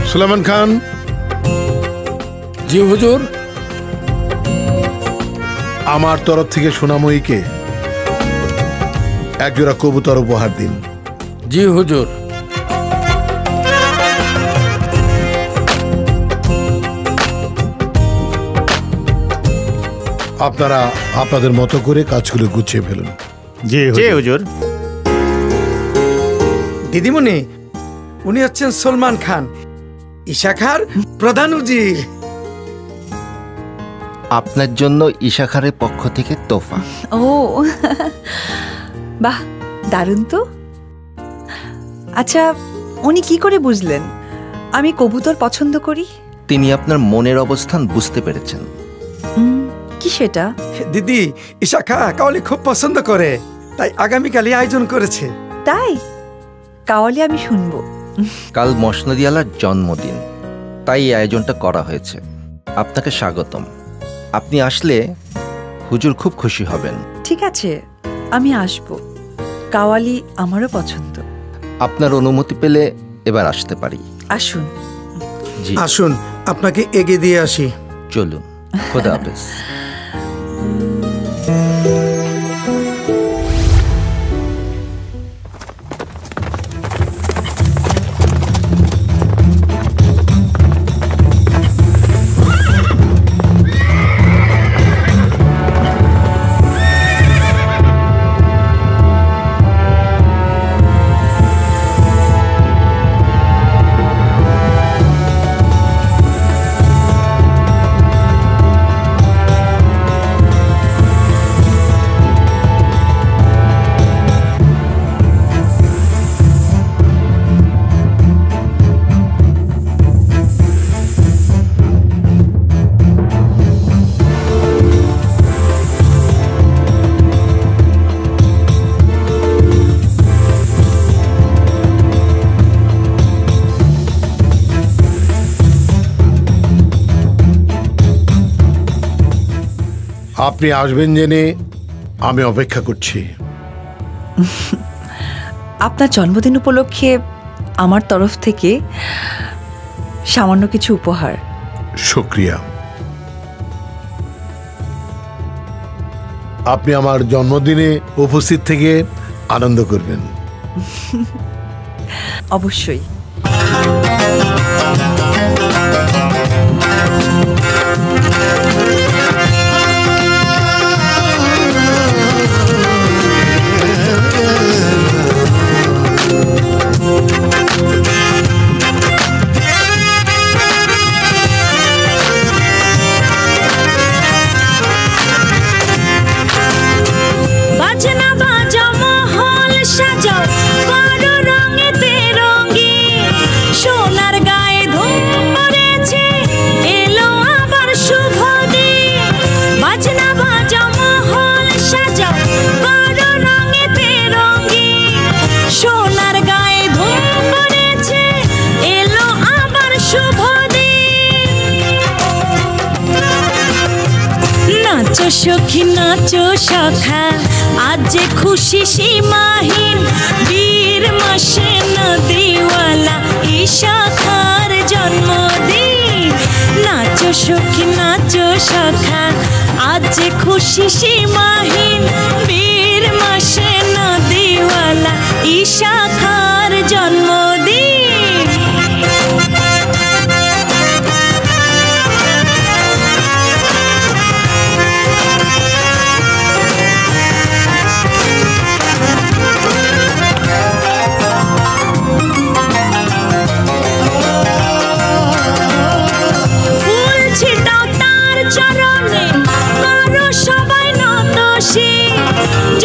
সুলেমান খান। জি হুজুর। আমার তরফ থেকে সোনাময়ীকে একজোড়া কবুতর উপহার দিন। জি হুজুর। আপনারা আপনাদের মতো করে কাজগুলো গুছিয়ে ফেলুন। জি হুজুর। দিদিমণি, উনি হচ্ছেন সলমান খান, ইশাখার প্রধান উজির। আপনার জন্য ইশাখারের পক্ষ থেকে তোফা। ও বাহ, দারুণ তো। আচ্ছা, উনি কি করে বুঝলেন আমি কবুতর পছন্দ করি? তিনি আপনার মনের অবস্থান বুঝতে পেরেছেন। কি সেটা? দিদি, ইশাখা কাউলি খুব পছন্দ করে। তাই আগামীকালই আয়োজন করেছে। তাই কাওয়ালি আমি শুনবো। কাল মসনদিয়ালার জন্মদিন, তাই এই আয়োজনটা করা হয়েছে। আপনাকে স্বাগতম। আপনি আসলে হুজুর খুব খুশি হবেন। ঠিক আছে, আমি আসবো। কাওয়ালি আমারও পছন্দ। আপনার অনুমতি পেলে এবার আসতে পারি। আসুন। জি আসুন, আপনাকে এগিয়ে দিয়ে আসি। চলুন, খোদা হাফেজ। আপনি আসবেন জেনে আমি অপেক্ষা করছি। আপনার জন্মদিন উপলক্ষে আমার তরফ থেকে সামান্য কিছু উপহার। শুক্রিয়া। আপনি আমার জন্মদিনে উপস্থিত থেকে আনন্দ করবেন। অবশ্যই। সখী নাচো সখা, আজ যে খুশি সীমাহীন, বীর মাসে নদীওয়ালা ইশাখার জন্মদিন। নাচো সখী নাচো সখা, আজ যে খুশি সীমাহীন, বীর মাসে নদীওয়ালা ইশাখার জন্মদিন।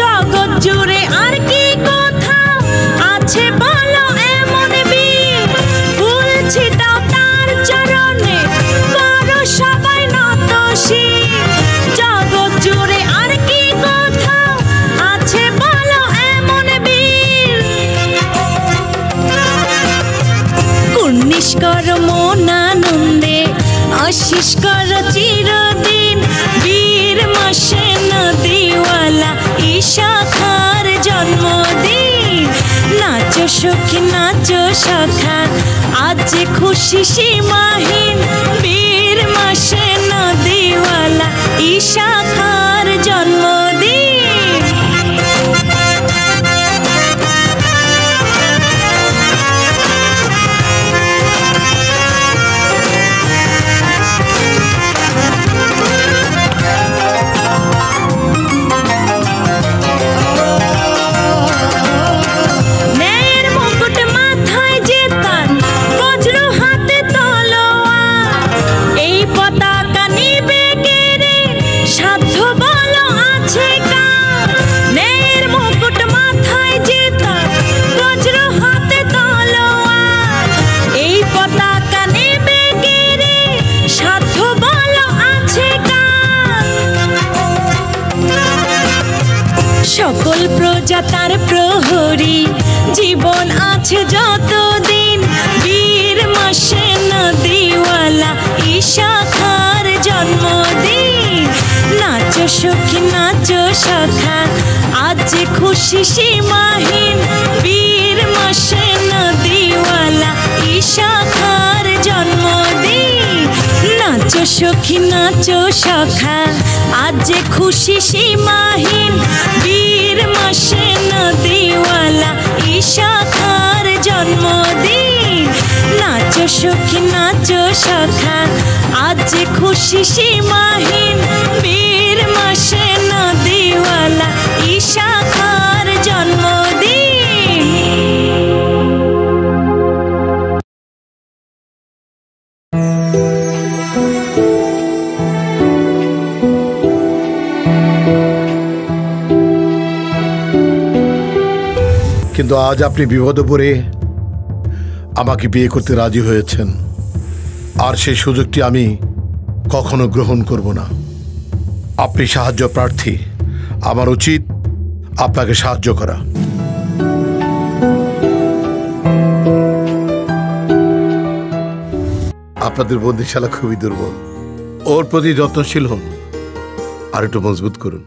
জগৎ জুড়ে আর কি কথা আছে বলো এমন বীর, ফুল ছিটাও তার চরণে, করো সবাই নত শির। জগৎ জুড়ে আর কি কথা আছে বলো এমন বীর, কুর্নিশ কর মন আনন্দে, আশিস কর চিরদিন, বীর মাসে নদীওয়ালা ইশাখার জন্মদিন। নাচো সখী নাচো সখা, আজ যে খুশি সীমাহীন, বীর মাসে নদীওয়ালা ইশাখার জন্মদিন। সকল রাজা তার প্রহরী জীবন আছে যতদিন বীর মাসে নদীওয়ালা ইশাখার জন্মদিন নাচো সখী নাচো সখা আজ যে খুশি সীমাহীন বীর মাসে নদীওয়ালা ইশাখার জন্মদিন নাচো সখী নাচো সখা আজ যে খুশি সীমাহীন বীর মাসে নদীওয়ালা ইশাখার জন্মদিন নাচো সখী নাচো সখা আজ যে খুশি সীমাহীন বীর মাসে নদীওয়ালা ইশাখার জন্মদিন। কিন্তু আজ আপনি বিপদে পড়ে আমাকে বিয়ে করতে রাজি হয়েছেন, আর সেই সুযোগটি আমি কখনো গ্রহণ করব না। আপনি সাহায্য প্রার্থী, আমার উচিত আপনাকে সাহায্য করা। আপনাদের বন্দিশালা খুবই দুর্বল, ওর প্রতি যত্নশীল হন, আর একটু মজবুত করুন।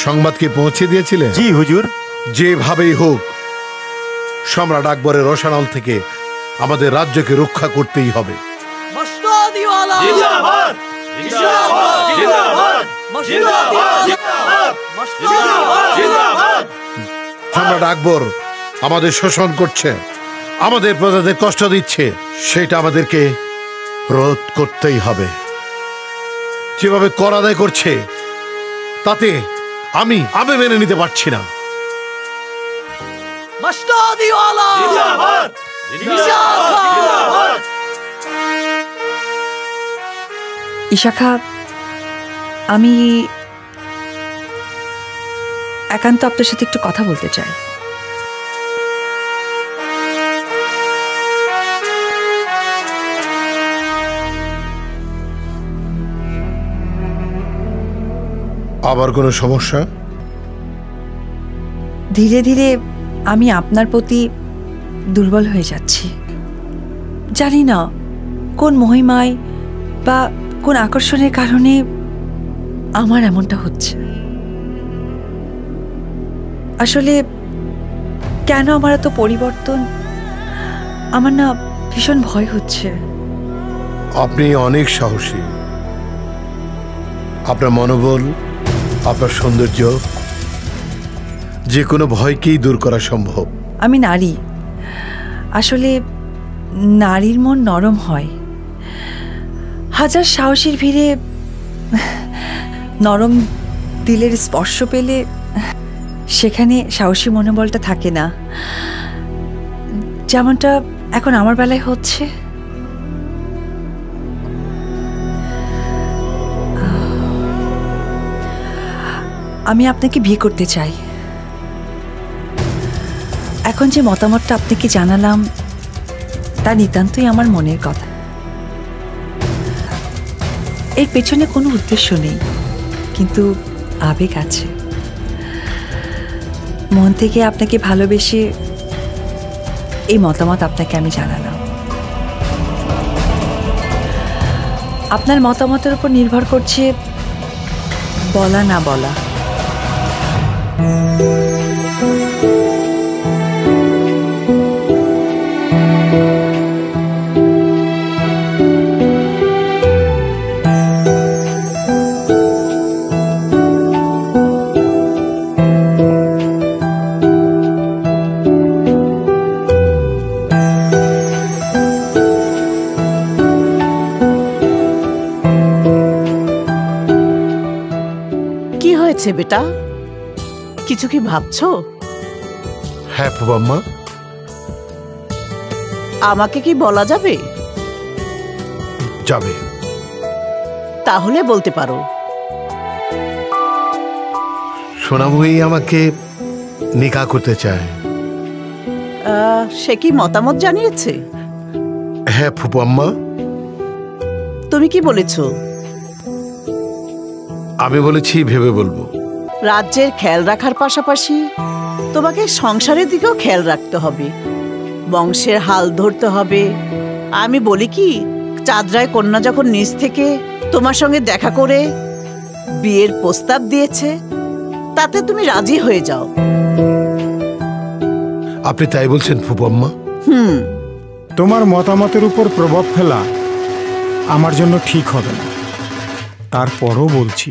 সংবাদকে পৌঁছে দিয়েছিলেন? জি হুজুর। যেভাবেই হোক সম্রাট আকবরের রোশানল থেকে আমাদের রাজ্যকে রক্ষা করতেই হবে। সম্রাট আকবর আমাদের শোষণ করছে, আমাদের প্রজাদের কষ্ট দিচ্ছে, সেটা আমাদেরকে রোধ করতেই হবে। যেভাবে কর আদায় করছে তাতে আমি মেনে নিতে পারছি না। ইশাখা, আমি একান্ত আপনার সাথে একটু কথা বলতে চাই। আবার কোনো সমস্যা? ধীরে ধীরে আমি আপনার প্রতি দুর্বল হয়ে যাচ্ছি। জানি না কোন মহিমায় বা কোন আকর্ষণের কারণে আমার এমনটা হচ্ছে। আসলে কেন আমার এত পরিবর্তন, আমার না ভীষণ ভয় হচ্ছে। আপনি অনেক সাহসী, আপনার মনোবল, আপনার সৌন্দর্য যে কোনো ভয়কেই দূর করা সম্ভব। আমি নারী, আসলে নারীর মন নরম হয়। হাজার সাহসীর ভিড়ে নরম দিলের স্পর্শ পেলে সেখানে সাহসী মনোবলটা থাকে না, যেমনটা এখন আমার বেলায় হচ্ছে। আমি আপনাকে বিয়ে করতে চাই। এখন যে মতামতটা আপনাকে জানালাম তা নিতান্তই আমার মনের কথা। এর পেছনে কোনো উদ্দেশ্য নেই, কিন্তু আবেগ আছে। মন থেকে আপনাকে ভালোবেসে এই মতামত আপনাকে আমি জানালাম। আপনার মতামতের উপর নির্ভর করছে বলা না বলা। হয়েছে বেটা? কিছু কি ভাবছো? হ্যাঁ ফুবাম্মা। আমাকে কি বলা যাবে? যাবে। তাহলে বলতে পারো। সোনাময়ী আমাকে নিকাহ করতে চায়। সে কি মতামত জানিয়েছে? হ্যাঁ ফুবাম্মা। তুমি কি বলেছো? আমি বলেছি ভেবে বলবো। রাজ্যের খেয়াল রাখার পাশাপাশি তোমাকে সংসারের দিকেও খেয়াল রাখতে হবে, বংশের হাল ধরতে হবে। আমি বলি কি, চাঁদরায় কন্যা যখন নিজ থেকে তোমার সঙ্গে দেখা করে বিয়ের প্রস্তাব দিয়েছে, তাতে তুমি রাজি হয়ে যাও। আপনি তাই বলছেন ফুবাম্মা? তোমার মতামতের উপর প্রভাব ফেলা আমার জন্য ঠিক হবে না। তারপরও বলছি,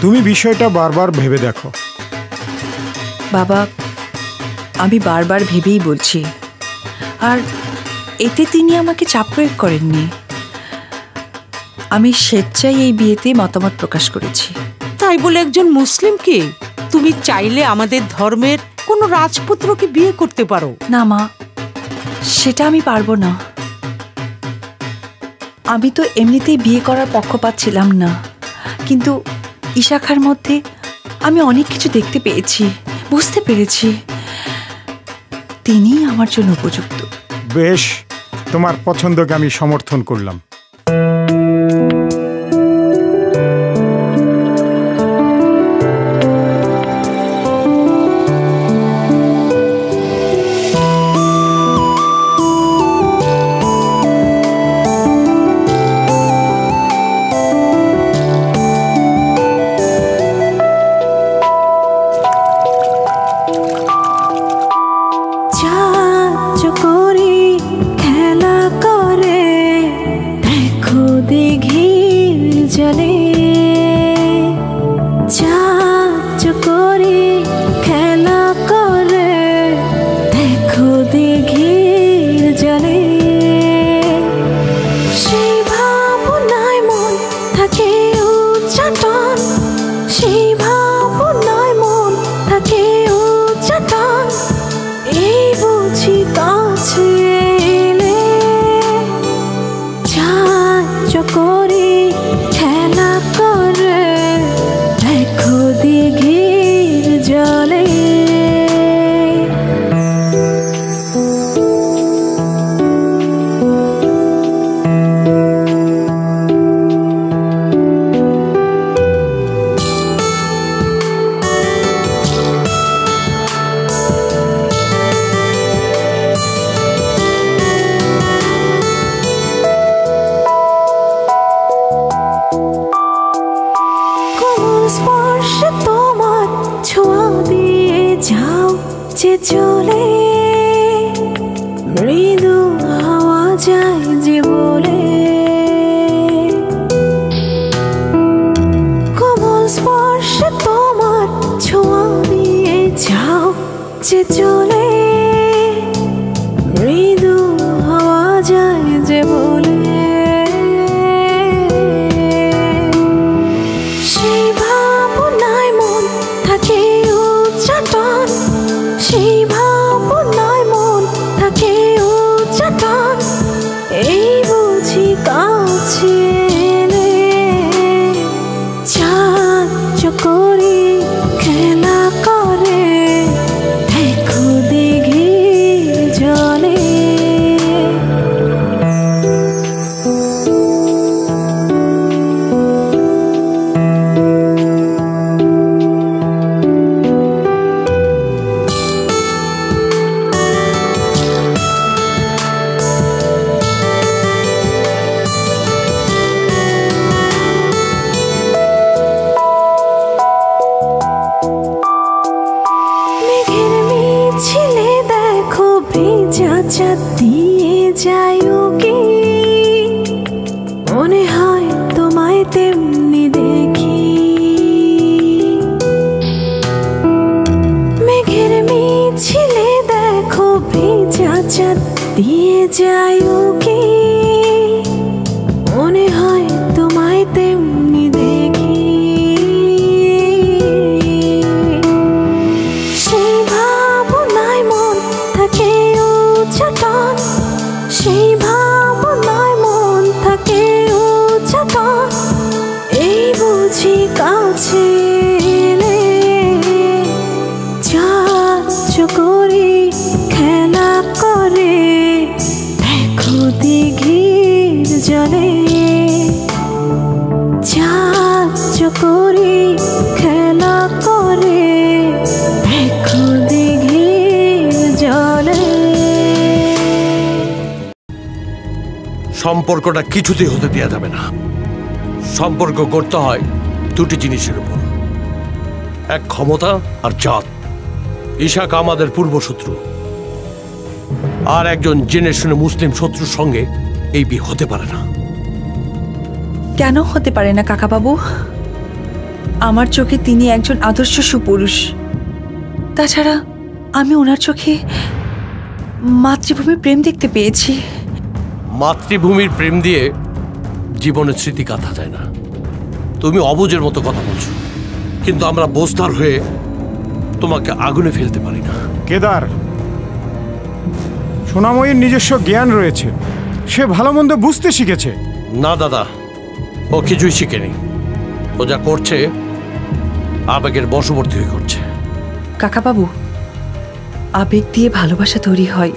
তুমি বিষয়টা বারবার ভেবে দেখো। বাবা, আমি বারবার ভেবেই বলছি, আর এতে তিনি আমাকে চাপ প্রয়োগ করেননি। আমি স্বেচ্ছায় এই বিয়েতে মতামত প্রকাশ করেছি। তাই বলে একজন মুসলিমকে তুমি চাইলে আমাদের ধর্মের কোনো রাজপুত্রকে বিয়ে করতে পারো না মা, সেটা আমি পারবো না। আমি তো এমনিতেই বিয়ে করার পক্ষপাত ছিলাম না, কিন্তু ইশাখার মধ্যে আমি অনেক কিছু দেখতে পেয়েছি, বুঝতে পেরেছি তিনি আমার জন্য উপযুক্ত। বেশ, তোমার পছন্দকে আমি সমর্থন করলাম। দিঘির জলে চাঁদ চকরি খেলা করে দেখো দিঘির জলে। সম্পর্কটা কিছুতেই হতে দেওয়া যাবে না। সম্পর্ক করতে হয় দুটি জিনিসের উপর, এক ক্ষমতা আর জাত। ইশাক আমাদের পূর্বশত্রু, আর একজন জেনে শুনে মুসলিম শত্রুর সঙ্গে এই বিয়ে হতে পারে না। কেন হতে পারে না কাকাবাবু? আমার চোখে তিনি একজন আদর্শ সুপুরুষ। তাছাড়া আমি ওনার চোখে মাতৃভূমির প্রেম দেখতে পেয়েছি। মাতৃভূমির প্রেম দিয়ে জীবনের স্মৃতি কাটা যায় না। তুমি অবুঝের মতো কথা বলছো, কিন্তু আমরা বোঝদার হয়ে তোমাকে আগুনে ফেলতে পারি না। কেদার, সোনাময়ীর নিজস্ব জ্ঞান রয়েছে, সে ভালো মন্দ বুঝতে শিখেছে। না দাদা, ও কিছুই শিখেনি। ও যা করছে আবেগের বশবর্তী হয়ে করছে। কাকাবাবু, আবেগ দিয়ে ভালোবাসা তৈরি হয়,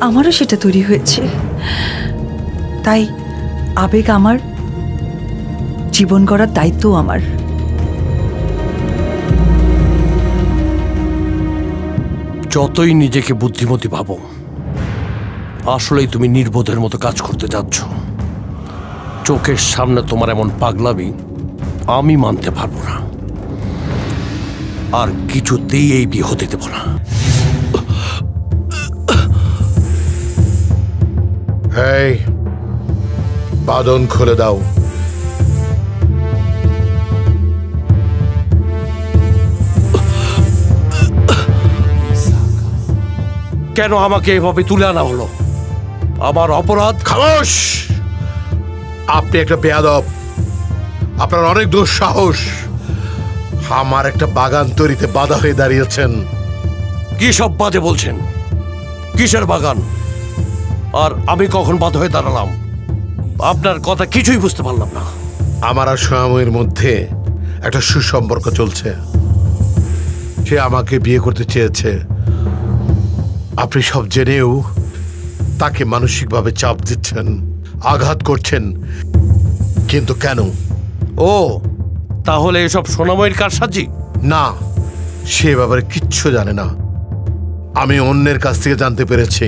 আমারও সেটা তৈরি হয়েছে। তাই আবেগ আমার, জীবন গড়ার দায়িত্ব আমার। যতই নিজেকে বুদ্ধিমতী ভাবো, আসলেই তুমি নির্বোধের মতো কাজ করতে যাচ্ছ। চোখের সামনে তোমার এমন পাগলামি আমি মানতে পারবো না, আর কিছুতেই এই বিয়ে হতে দেব না। এই বাঁধন খুলে দাও। কেন আমাকে এভাবে তুলে আনা হলো? আমার অপরাধ? খামোশ! আপনি একটা বেয়াদব, আপনার অনেক দুঃসাহস। আমার একটা বাগান তৈরিতে বাধা হয়ে দাঁড়িয়েছেন। কি সব বাজে বলছেন? কিসের বাগান? আর আমি কখন বাধা হয়ে দাঁড়ালাম? আপনার কথা কিছুই বুঝতে পারলাম না। আমার আর সোনাময়ীর মধ্যে একটা সুসম্পর্ক চলছে। সে আমাকে বিয়ে করতে চেয়েছে। আপনি সব জেনেও তাকে মানসিকভাবে চাপ দিচ্ছেন, আঘাত করছেন। কিন্তু কেন? ও তাহলে এসব সোনাময়ীর কারসাজি? না, সে ব্যাপারে কিচ্ছু জানে না। আমি অন্যের কাছ থেকে জানতে পেরেছি।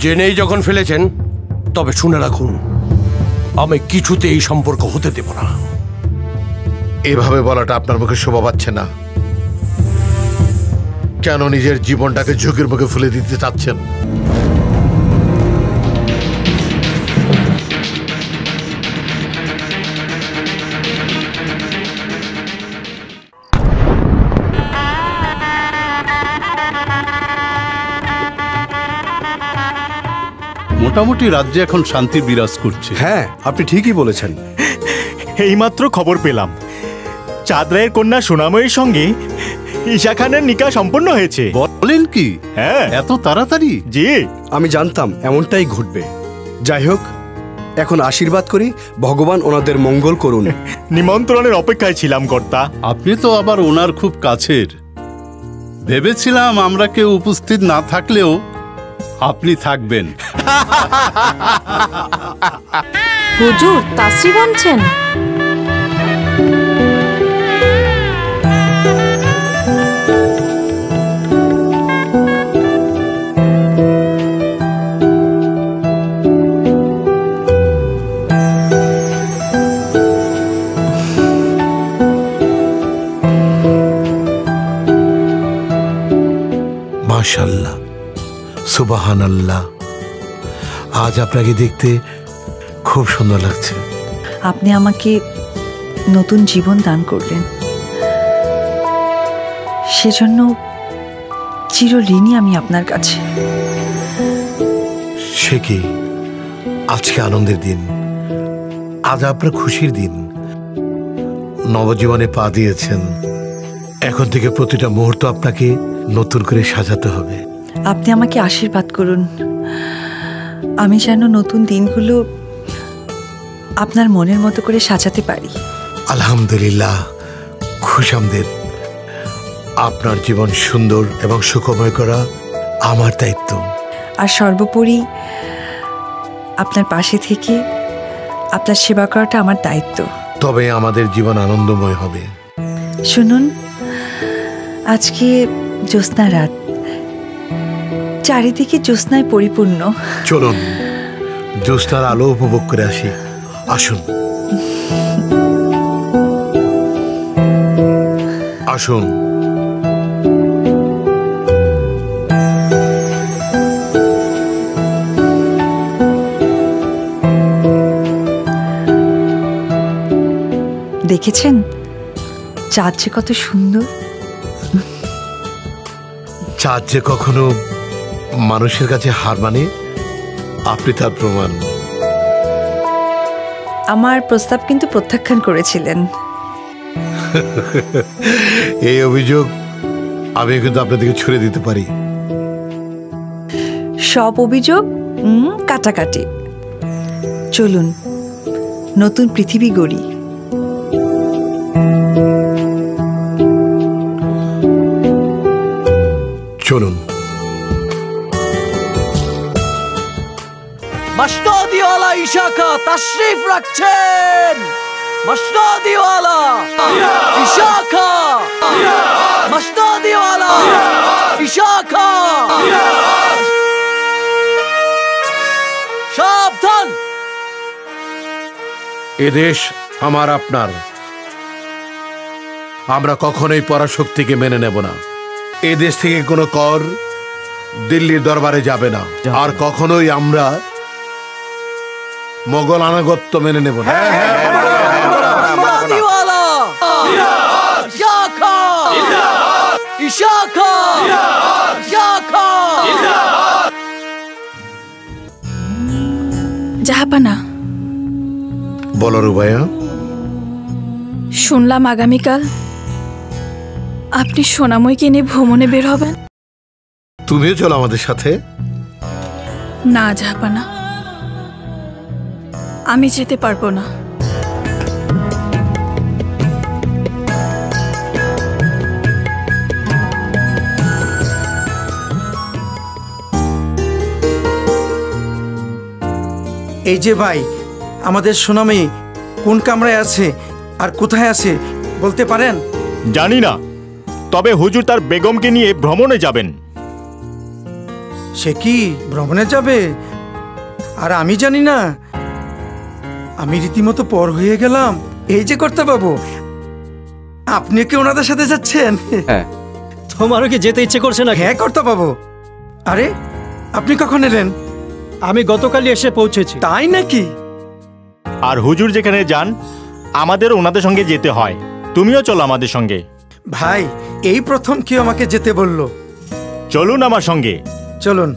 জেনেই যখন ফেলেছেন তবে শুনে রাখুন, আমি কিছুতে এই সম্পর্ক হতে দেব না। এভাবে বলাটা আপনার মুখে শোভা পাচ্ছে না। কেন নিজের জীবনটাকে ঝুঁকির মুখে ফেলে দিতে চাচ্ছেন? মোটামুটি রাজ্যে এখন শান্তি বিরাজ করছে। হ্যাঁ, আপনি ঠিকই বলেছেন। এইমাত্র খবর পেলাম চাঁদ রায়ের কন্যা সোনাময়ীর সঙ্গে ঈশা খানের নিকাহ সম্পন্ন হয়েছে। বলেন কি? হ্যাঁ, এত তাড়াতাড়ি? জি, আমি জানতাম এমনটাই ঘটবে। যাই হোক, এখন আশীর্বাদ করি, ভগবান ওনাদের মঙ্গল করুন। নিমন্ত্রণের অপেক্ষায় ছিলাম কর্তা। আপনি তো আবার ওনার খুব কাছের। ভেবেছিলাম আমরা কেউ উপস্থিত না থাকলেও আপনি থাকবেন। হুজুর তাসরিফ আনছেন? মাশাআল্লাহ, সুবহানাল্লাহ। আজ আপনাকে দেখতে খুব সুন্দর লাগছে। আপনি আমাকে নতুন জীবন দান করলেন, সেজন্য চিরঋণী আমি আপনার কাছে। সে কি, আজকে আনন্দের দিন, আজ আপনার খুশির দিন। নবজীবনে পা দিয়েছেন, এখন থেকে প্রতিটা মুহূর্ত আপনাকে নতুন করে সাজাতে হবে। আপনি আমাকে আশীর্বাদ করুন, আমি যেন নতুন দিনগুলো আপনার মনের মতো করে সাজাতে পারি। আলহামদুলিল্লাহ, খুশামদেদ। আপনার জীবন সুন্দর এবং সুখময় করা আমার দায়িত্ব। আর সর্বোপরি আপনার পাশে থেকে আপনার সেবা করাটা আমার দায়িত্ব। তবে আমাদের জীবন আনন্দময় হবে। শুনুন, আজকে জ্যোৎস্না রাত, চারিদিকে জ্যোৎস্নায় পরিপূর্ণ। চলুন জ্যোৎস্নার আলো উপভোগ করে আসি। আসুন আসুন। দেখেছেন চাঁদ যে কত সুন্দর। চাঁদ যে কখনো মানুষের কাছে হার মানে, আপনি তার প্রমাণ। আমার প্রস্তাব কিন্তু প্রত্যাখ্যান করেছিলেন। এই অভিযোগ আমি কিন্তু আপনাদেরকে ছুড়ে দিতে পারি। সব অভিযোগ কাটাকাটি। চলুন নতুন পৃথিবী গড়ি। চলুন। মসনদিওয়ালা ইশাকা তাশরিফ রাখছেন। মসনদিওয়ালা ইশাকা, মসনদিওয়ালা ইশাকা। সাবধান। এদেশ আমার আপনার, আমরা কখনোই পরাশক্তিকে মেনে নেব না। এদেশ থেকে কোনো কর দিল্লির দরবারে যাবে না, আর কখনোই আমরা মোগল আনুগত্য মেনে নেব না। মসনদিওয়ালা ইশাকা, ইশাকা, ইশাকা। জাহাপানা, বলো রুবাইয়া। শুনলাম আগামীকাল আপনি সোনাময়কে নিয়ে ভ্রমণে বের হবেন। তুমিও চলো আমাদের সাথে। না জাহাপানা, আমি যেতে পারবো না। এই যে ভাই, আমাদের সোনাময়ী কোন কামরায় আছে আর কোথায় আছে বলতে পারেন? জানি না, তবে হুজুর তার বেগমকে নিয়ে ভ্রমণে যাবেন। সে কি ভ্রমণে যাবে? আর আমি জানি না? আমি রীতিমতো পর হয়ে গেলাম। এই যে কর্তাবাবু, আপনি কি ওনাদের সাথে যাচ্ছেন? হ্যাঁ। তোমারও কি যেতে ইচ্ছে করছে না? হ্যাঁ কর্তাবাবু। আরে আপনি কখন এলেন? আমি গতকালই এসে পৌঁছেছি। তাই নাকি? আর হুজুর যেখানে যান আমাদের ওনাদের সঙ্গে যেতে হয়। তুমিও চলো আমাদের সঙ্গে। ভাই, এই প্রথম কেউ আমাকে যেতে বলল। চলুন আমার সঙ্গে। চলুন।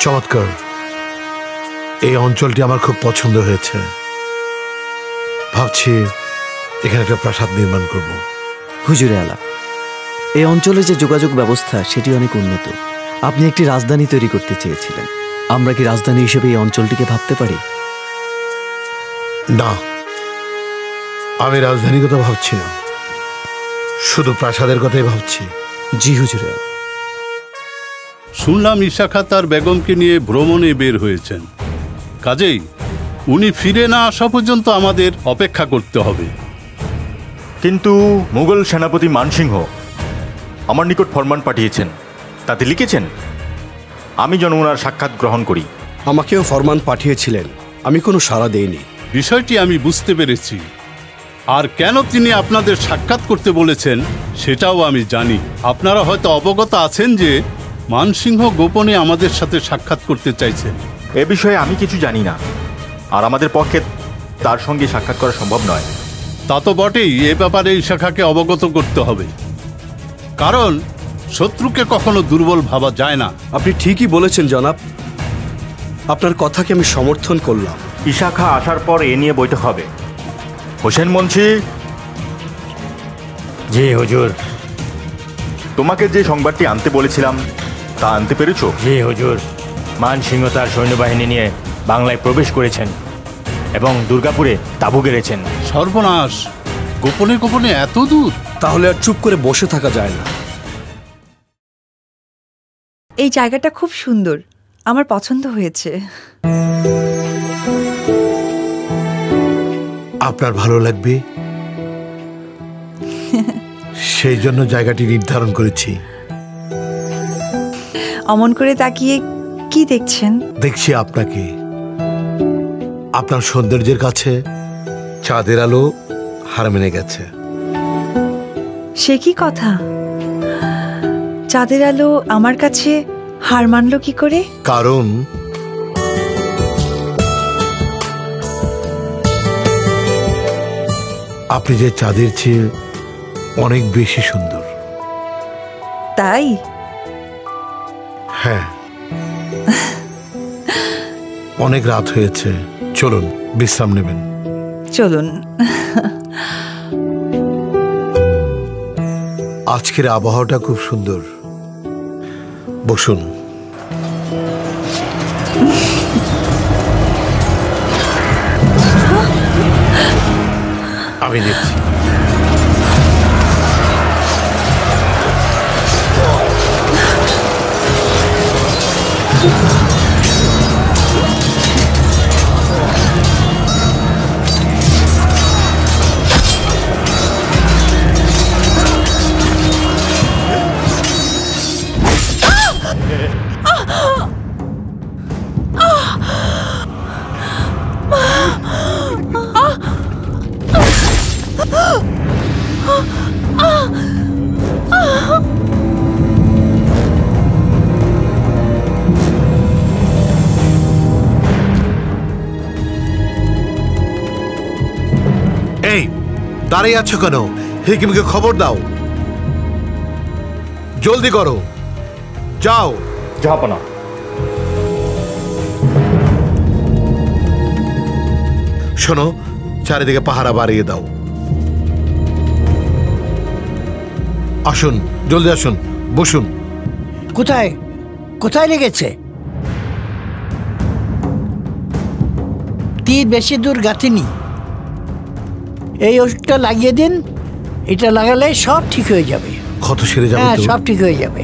চমৎকার। এই অঞ্চলটি আমার খুব পছন্দ হয়েছে। ভাবছি এখানে একটা প্রাসাদ নির্মাণ করব। হুজুরে আলা, এই অঞ্চলে যে যোগাযোগ ব্যবস্থা সেটি অনেক উন্নত। আপনি একটি রাজধানী তৈরি করতে চেয়েছিলেন। আমরা কি রাজধানী হিসেবে এই অঞ্চলটিকে ভাবতে পারি? না, আমি রাজধানীর কথা ভাবছি না, শুধু প্রাসাদের কথাই ভাবছি। জি হুজুরে আলা। শুনলাম ইশাখা তার বেগমকে নিয়ে ভ্রমণে বের হয়েছেন। কাজেই উনি ফিরে না আসা পর্যন্ত আমাদের অপেক্ষা করতে হবে। কিন্তু মুঘল সেনাপতি মানসিংহ আমার নিকট ফরমান পাঠিয়েছেন, তাতে লিখেছেন আমি যেন ওনার সাক্ষাৎ গ্রহণ করি। আমাকেও ফরমান পাঠিয়েছিলেন, আমি কোনো সাড়া দেইনি। বিষয়টি আমি বুঝতে পেরেছি, আর কেন তিনি আপনাদের সাক্ষাৎ করতে বলেছেন সেটাও আমি জানি। আপনারা হয়তো অবগত আছেন যে মানসিংহ গোপনে আমাদের সাথে সাক্ষাৎ করতে চাইছেন। এ বিষয়ে আমি কিছু জানি না, আর আমাদের পক্ষে তার সঙ্গে সাক্ষাৎ করা সম্ভব নয়। তা তো বটেই, এ ব্যাপারে ইশাখাকে অবগত করতে হবে, কারণ শত্রুকে কখনো দুর্বল ভাবা যায় না। আপনি ঠিকই বলেছেন জনাব, আপনার কথাকে আমি সমর্থন করলাম। ইশাখা আসার পর এ নিয়ে বৈঠক হবে। হোসেন মুন্সি। জি হুজুর। তোমাকে যে সংবাদটি আনতে বলেছিলাম তা আনতে পেরেছো? জি হুজুর। মানসিংহ তার সৈন্যবাহিনী নিয়ে বাংলায় প্রবেশ করেছেন এবং দুর্গাপুরে তাঁবু গেড়েছেন। সর্বনাশ! গোপনে গোপনে এত দূর? তাহলে আর চুপ করে বসে থাকা যায় না। এই জায়গাটা খুব সুন্দর, আমার পছন্দ হয়েছে। আপনার ভালো লাগবে সেই জন্য জায়গাটি নির্ধারণ করেছি। অমন করে তাকিয়ে কি দেখছেন? দেখছি আপনাকে। আপনার সৌন্দর্যের কাছে চাঁদের আলো হার মেনে গেছে। সে কি কথা? চাঁদের আলো আমার কাছে হার মানল কি করে? কারণ আপনি যে চাঁদের চেয়ে অনেক বেশি সুন্দর। তাই? হ্যাঁ। অনেক রাত হয়েছে, চলুন বিশ্রাম নেবেন। চলুন। আজকের আবহাওয়াটা খুব সুন্দর, বসুন। আমি দেখছি। এই দাঁড়িয়ে আছো কেন? হেকিমকে খবর দাও, জলদি করো, যাও। জাহাপনা। শোনো, চারিদিকে পাহারা বাড়িয়ে দাও। আসুন, জলদি আসুন, বসুন। কোথায় কোথায় লেগেছে? তীর বেশি দূর গাঁথেনি। এই ওষুধটা লাগিয়ে দিন, এটা লাগালে সব ঠিক হয়ে যাবে। ক্ষত সেরে যাবে? হ্যাঁ, সব ঠিক হয়ে যাবে।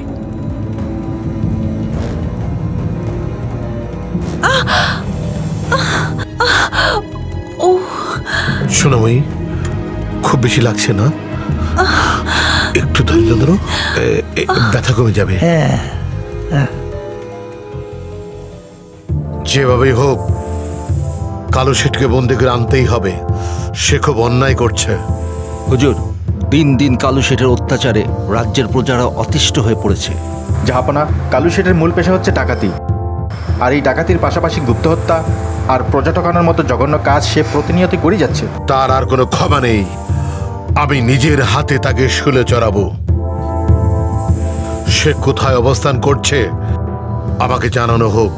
সোনাময়ী, খুব বেশি লাগছে না? একটু ধৈর্য ধরো, ব্যথা কমে যাবে। যেভাবেই হোক কালো শেঠকে বন্দি করে আনতেই হবে। সে খুব অন্যায় করছে। হুজুর, দিন দিন কালু শেঠের অত্যাচারে রাজ্যের প্রজারা অতিষ্ঠ হয়ে পড়েছে। জাহাপনা, কালু শেঠের মূল পেশা হচ্ছে ডাকাতি, আর এই ডাকাতির পাশাপাশি গুপ্ত হত্যা আর প্রজা ঠকানোর মতো জঘন্য কাজ সে প্রতিনিয়ত করে যাচ্ছে। তার আর কোনো ক্ষমা নেই। আমি নিজের হাতে তাকে শুলে চড়াবো। সে কোথায় অবস্থান করছে আমাকে জানানো হোক।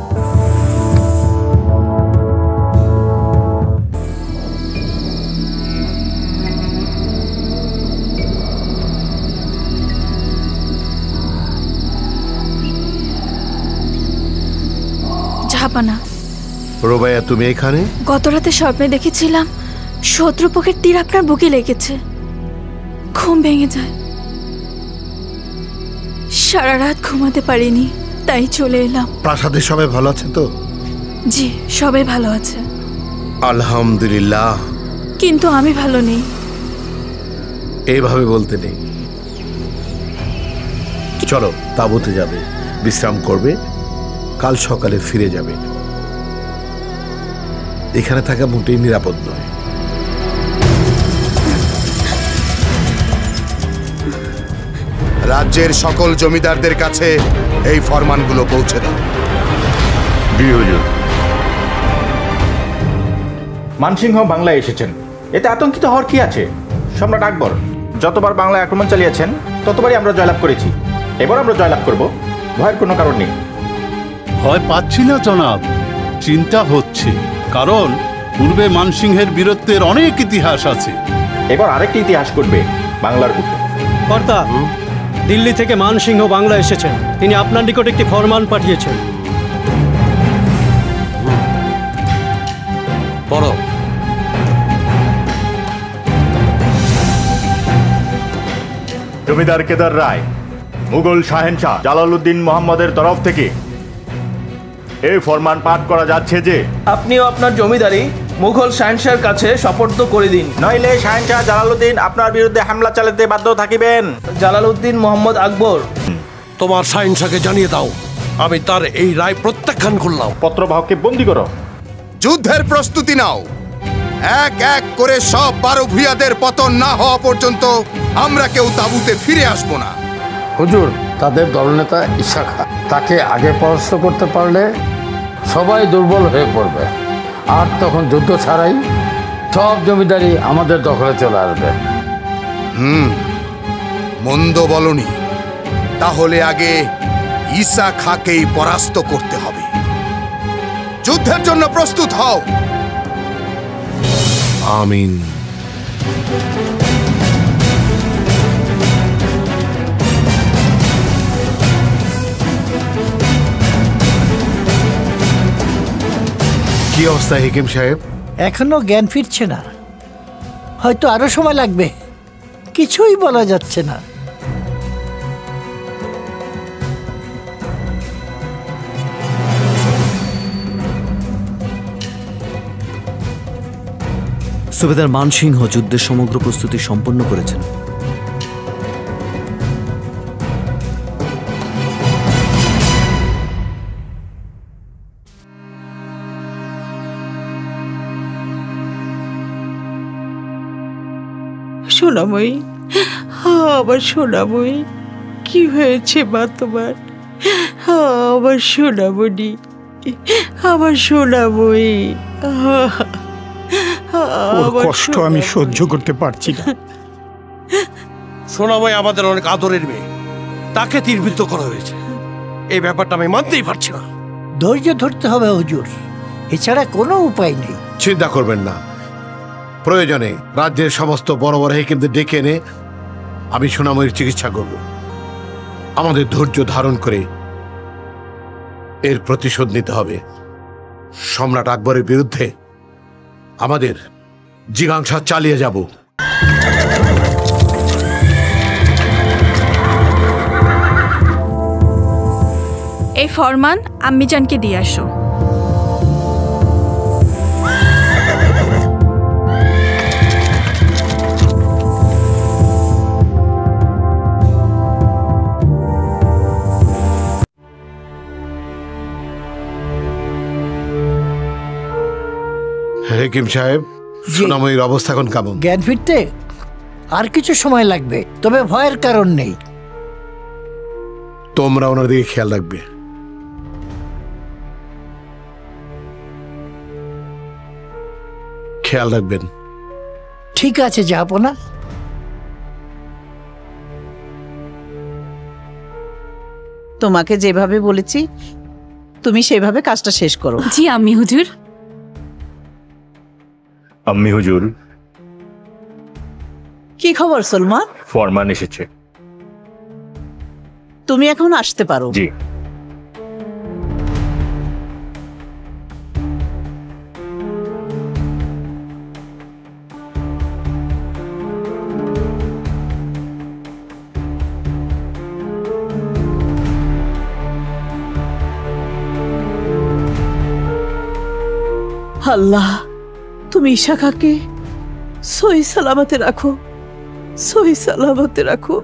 জাহাপানা, রোবাইয়া, তুমি এখানে? গতরাতে স্বপ্নে দেখেছিলাম শত্রুপক্ষের তীর আপনার বুকে লেগেছে। ঘুম ভেঙে যায়, সারা রাত ঘুমাতে পারিনি, তাই চলে এলাম। প্রাসাদে সবাই ভালো আছে তো? জি, সবাই ভালো আছে আলহামদুলিল্লাহ। কিন্তু আমি ভালো নেই। এইভাবে বলতে নেই। চলো, তাঁবুতে যাবে, বিশ্রাম করবে, কাল সকালে ফিরে যাবে। এখানে থাকা মোটেই নিরাপদ নয়। রাজ্যের সকল জমিদারদের কাছে এই ফরমানগুলো পৌঁছে দাও। জি হুজুর। মানসিংহ বাংলায় এসেছেন, এতে আতঙ্কিত হওয়ার কি আছে? সম্রাট আকবর যতবার বাংলায় আক্রমণ চালিয়েছেন ততবারই আমরা জয়লাভ করেছি। এবার আমরা জয়লাভ করব, ভয়ের কোনো কারণ নেই। ভয় পাচ্ছি না জনাব, চিন্তা হচ্ছে, কারণ পূর্বে মানসিংহের বীরত্বের অনেক ইতিহাস আছে। এবার আরেকটি ইতিহাস করবে বাংলার বুকে। কর্তা, দিল্লি থেকে মানসিংহ বাংলা এসেছেন। তিনি আপনার নিকট একটি ফরমান পাঠিয়েছেন। পড়ো। জমিদার কেদার রায় মুঘল শাহেনশাহ জালালউদ্দিন মোহাম্মদের তরফ থেকে এই ফরমান পাঠ করা যাচ্ছে যে আপনিও আপনার জমিদারি মুঘল শাহেনশাহের কাছে সুপর্দ করে দিন, নইলে শাহেনশাহ জালালউদ্দিন আপনার বিরুদ্ধে হামলা চালাতে বাধ্য থাকিবেন। জালালউদ্দিন মোহাম্মদ আকবর। তোমার শাহেনশাহকে জানিয়ে দাও আমি তার এই রায় প্রত্যাখ্যান করলাম। পত্রবাহককে বন্দী করো। যুদ্ধের প্রস্তুতি নাও। এক এক করে সব 12 ভূঁইয়াদের পতন না হওয়া পর্যন্ত আমরা কেউ তাঁবুতে ফিরে আসব না। হুজুর, তাদের দলনেতা ঈশা খাঁ, তাকে আগে পরাস্ত করতে পারলে সবাই দুর্বল হয়ে পড়বে, আর তখন যুদ্ধ ছাড়াই সব জমিদারি আমাদের দখলে চলে আসবে। মন্দ বলনি। তাহলে আগে ঈশা খাঁকেই পরাস্ত করতে হবে। যুদ্ধের জন্য প্রস্তুত হও। আমিন। কি অবস্থা হেকিম সাহেব? এখনো জ্ঞান ফিরছে না, হয়তো আরো সময় লাগবে, কিছুই বলা যাচ্ছে না। সুবেদার মানসিংহ যুদ্ধের সমগ্র প্রস্তুতি সম্পন্ন করেছেন। সোনাময়ী, আমার সোনাময়ী, কি হয়েছে মা তোমার? আমার সোনামণি, আমার সোনাময়ী, ওর কষ্ট আমি সহ্য করতে পারছি না। সোনাময়ী আমাদের অনেক আদরের মেয়ে, তাকে তীরবিদ্ধ করা হয়েছে। এই ব্যাপারটা আমি মানতেই পারছি না। ধৈর্য ধরতে হবে হুজুর, এছাড়া কোনো উপায় নেই। চিন্তা করবেন না, প্রয়োজনে রাজ্যের সমস্ত বড় বড় হেকিমদের ডেকে এনে আমি সোনাময়ীর চিকিৎসা করব। আমাদের ধৈর্য ধারণ করে এর প্রতিশোধ নিতে হবে। সম্রাট আকবরের বিরুদ্ধে আমাদের জিজ্ঞাসা চালিয়ে যাব। এই ফরমান আম্মিজানকে দিয়ে আসো। হেকিম সাহেব, সোনাময়ীর অবস্থা এখন কেমন? জ্ঞান ফিরতে আর কিছু সময় লাগবে, তবে ভয়ের কারণ নেই। তোমরা ওনার দিকে খেয়াল রাখবে। খেয়াল রাখবেন। ঠিক আছে জাহাপনা। তোমাকে যেভাবে বলেছি তুমি সেভাবে কাজটা শেষ করো। জি আম্মি হুজুর। আম্মি হুজুর, কি খবর সলমান? ফরমান এসেছে। তুমি এখন আসতে পারো। জি। আল্লাহ, তুমি ঈশা খাঁকে সহি সালামতে রাখো, সহি সালামতে রাখো।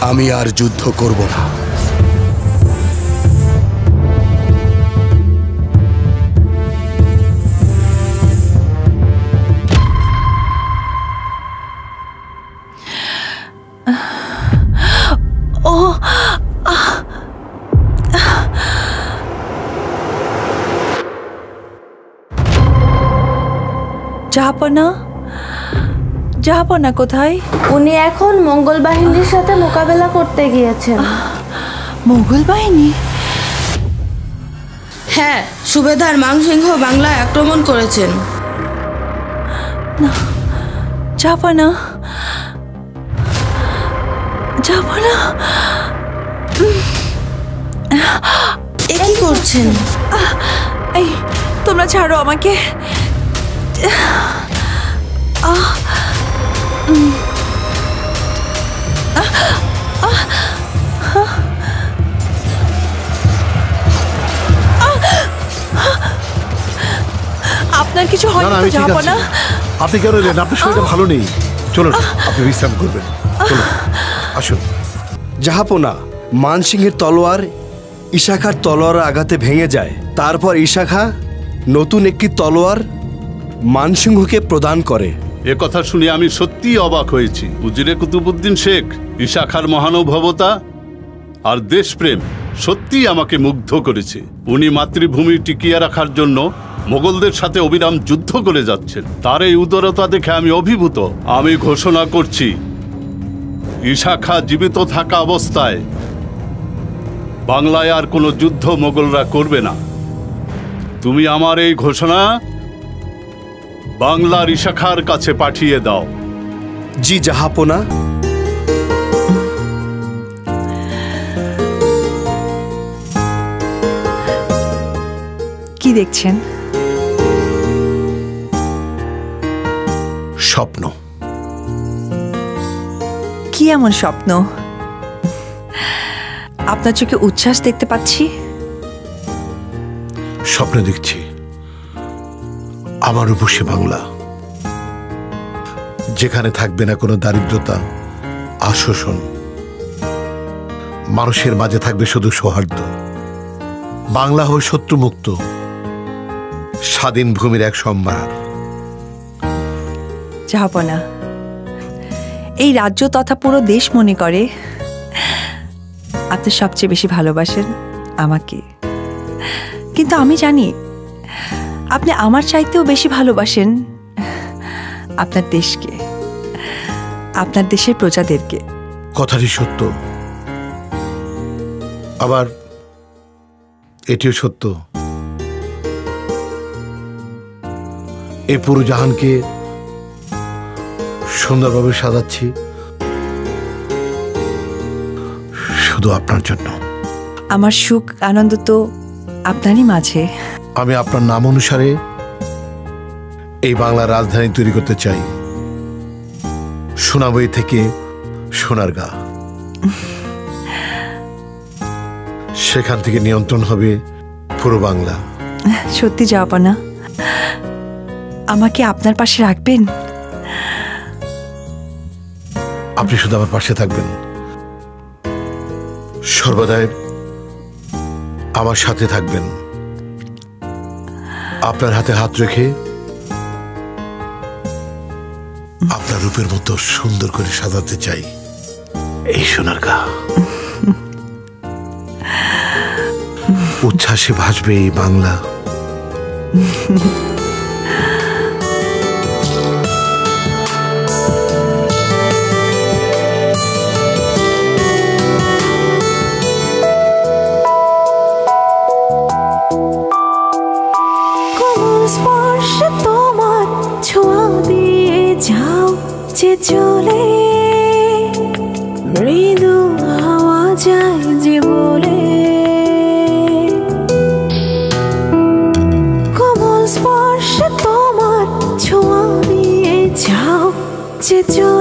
আমি আর যুদ্ধ করব না। জাহাপনা, জাহাপনা কোথায়? উনি এখন মঙ্গল বাহিনীর সাথে মোকাবেলা করতে গিয়েছেন। মোগল বাহিনী? হ্যাঁ, সুবেদার মানসিংহ বাংলায় আক্রমণ করেছেন। না, জাহাপনা, জাহাপনা, এ কি করছেন? এই তোমরা ছাড়ো আমাকে। আপনার কিছু হয় না? জাহাপনা, আপনি কেন এলেন? আপনার শরীরটা ভালো নেই। চলুন, আপনি বিশ্রাম করবেন। চলুন, আসুন। জাহাপনা, মানসিংহের তলোয়ার ইশাখার তলোয়ার আঘাতে ভেঙে যায়। তারপর ইশাখা নতুন একটি তলোয়ার মানসিংহকে প্রদান করে। এ কথা শুনে আমি সত্যিই অবাক হয়েছি। উজিরে কুতুবুদ্দিন শেখ ইশাখার মহানুভবতা আর দেশপ্রেম সত্যিই আমাকে মুগ্ধ করেছে। উনি মাতৃভূমি টিকিয়ে রাখার জন্য মোগলদের সাথে অবিরাম যুদ্ধ করে যাচ্ছেন। তার এই উদারতা দেখে আমি অভিভূত। আমি ঘোষণা করছি, ইশাখা জীবিত থাকা অবস্থায় বাংলায় আর কোনো যুদ্ধ মোগলরা করবে না। তুমি আমার এই ঘোষণা বাংলার ইশাখার কাছে পাঠিয়ে দাও। জি জাহাপনা। কি দেখছেন? স্বপ্ন। কি এমন স্বপ্ন? আপনার চোখে উচ্ছ্বাস দেখতে পাচ্ছি। স্বপ্নে দেখছি আমার রূপসী বাংলা, যেখানে থাকবে না কোনো দারিদ্রতা আর শোষণ। মানুষের মাঝে থাকবে শুধু সৌহার্দ্য। বাংলা হয়ে শত্রুমুক্ত স্বাধীন ভূমির এক সম্ভার। জাহাপনা, এই রাজ্য তথা পুরো দেশ মনে করে আপনি সবচেয়ে বেশি ভালোবাসেন আমাকে। কিন্তু আমি জানি আপনি আমার চাইতেও বেশি ভালোবাসেন আপনার দেশকে, আপনার দেশের প্রজাদেরকে। কথাটি সত্য, আবার এটিও সত্য, এই পুরো জাহানকে সুন্দরভাবে সাজাচ্ছি শুধু আপনার জন্য। আমার সুখ আনন্দ তো আপনারই মাঝে। আমি আপনার নাম অনুসারে এই বাংলার রাজধানী তৈরি করতে চাই। সোনাবই থেকে সোনারগাঁ, সেখান থেকে নিয়ন্ত্রণ হবে পুরো বাংলা। সত্যি জাহাপনা, আমাকে আপনার পাশে রাখবেন? আপনি শুধু আমার পাশে থাকবেন, সর্বদাই আমার সাথে থাকবেন। আপনার হাতে হাত রেখে আপনার রূপের মতো সুন্দর করে সাজাতে চাই এই সোনারগাঁ। উচ্ছ্বাসে ভাসবে এই বাংলা। স্পর্শে তোমার ছোঁয়া দিয়ে যাও যে চলে, মৃদু হাওয়া যায় যে বলে, কোমল স্পর্শে তোমার ছোঁয়া দিয়ে যাও যে চলে।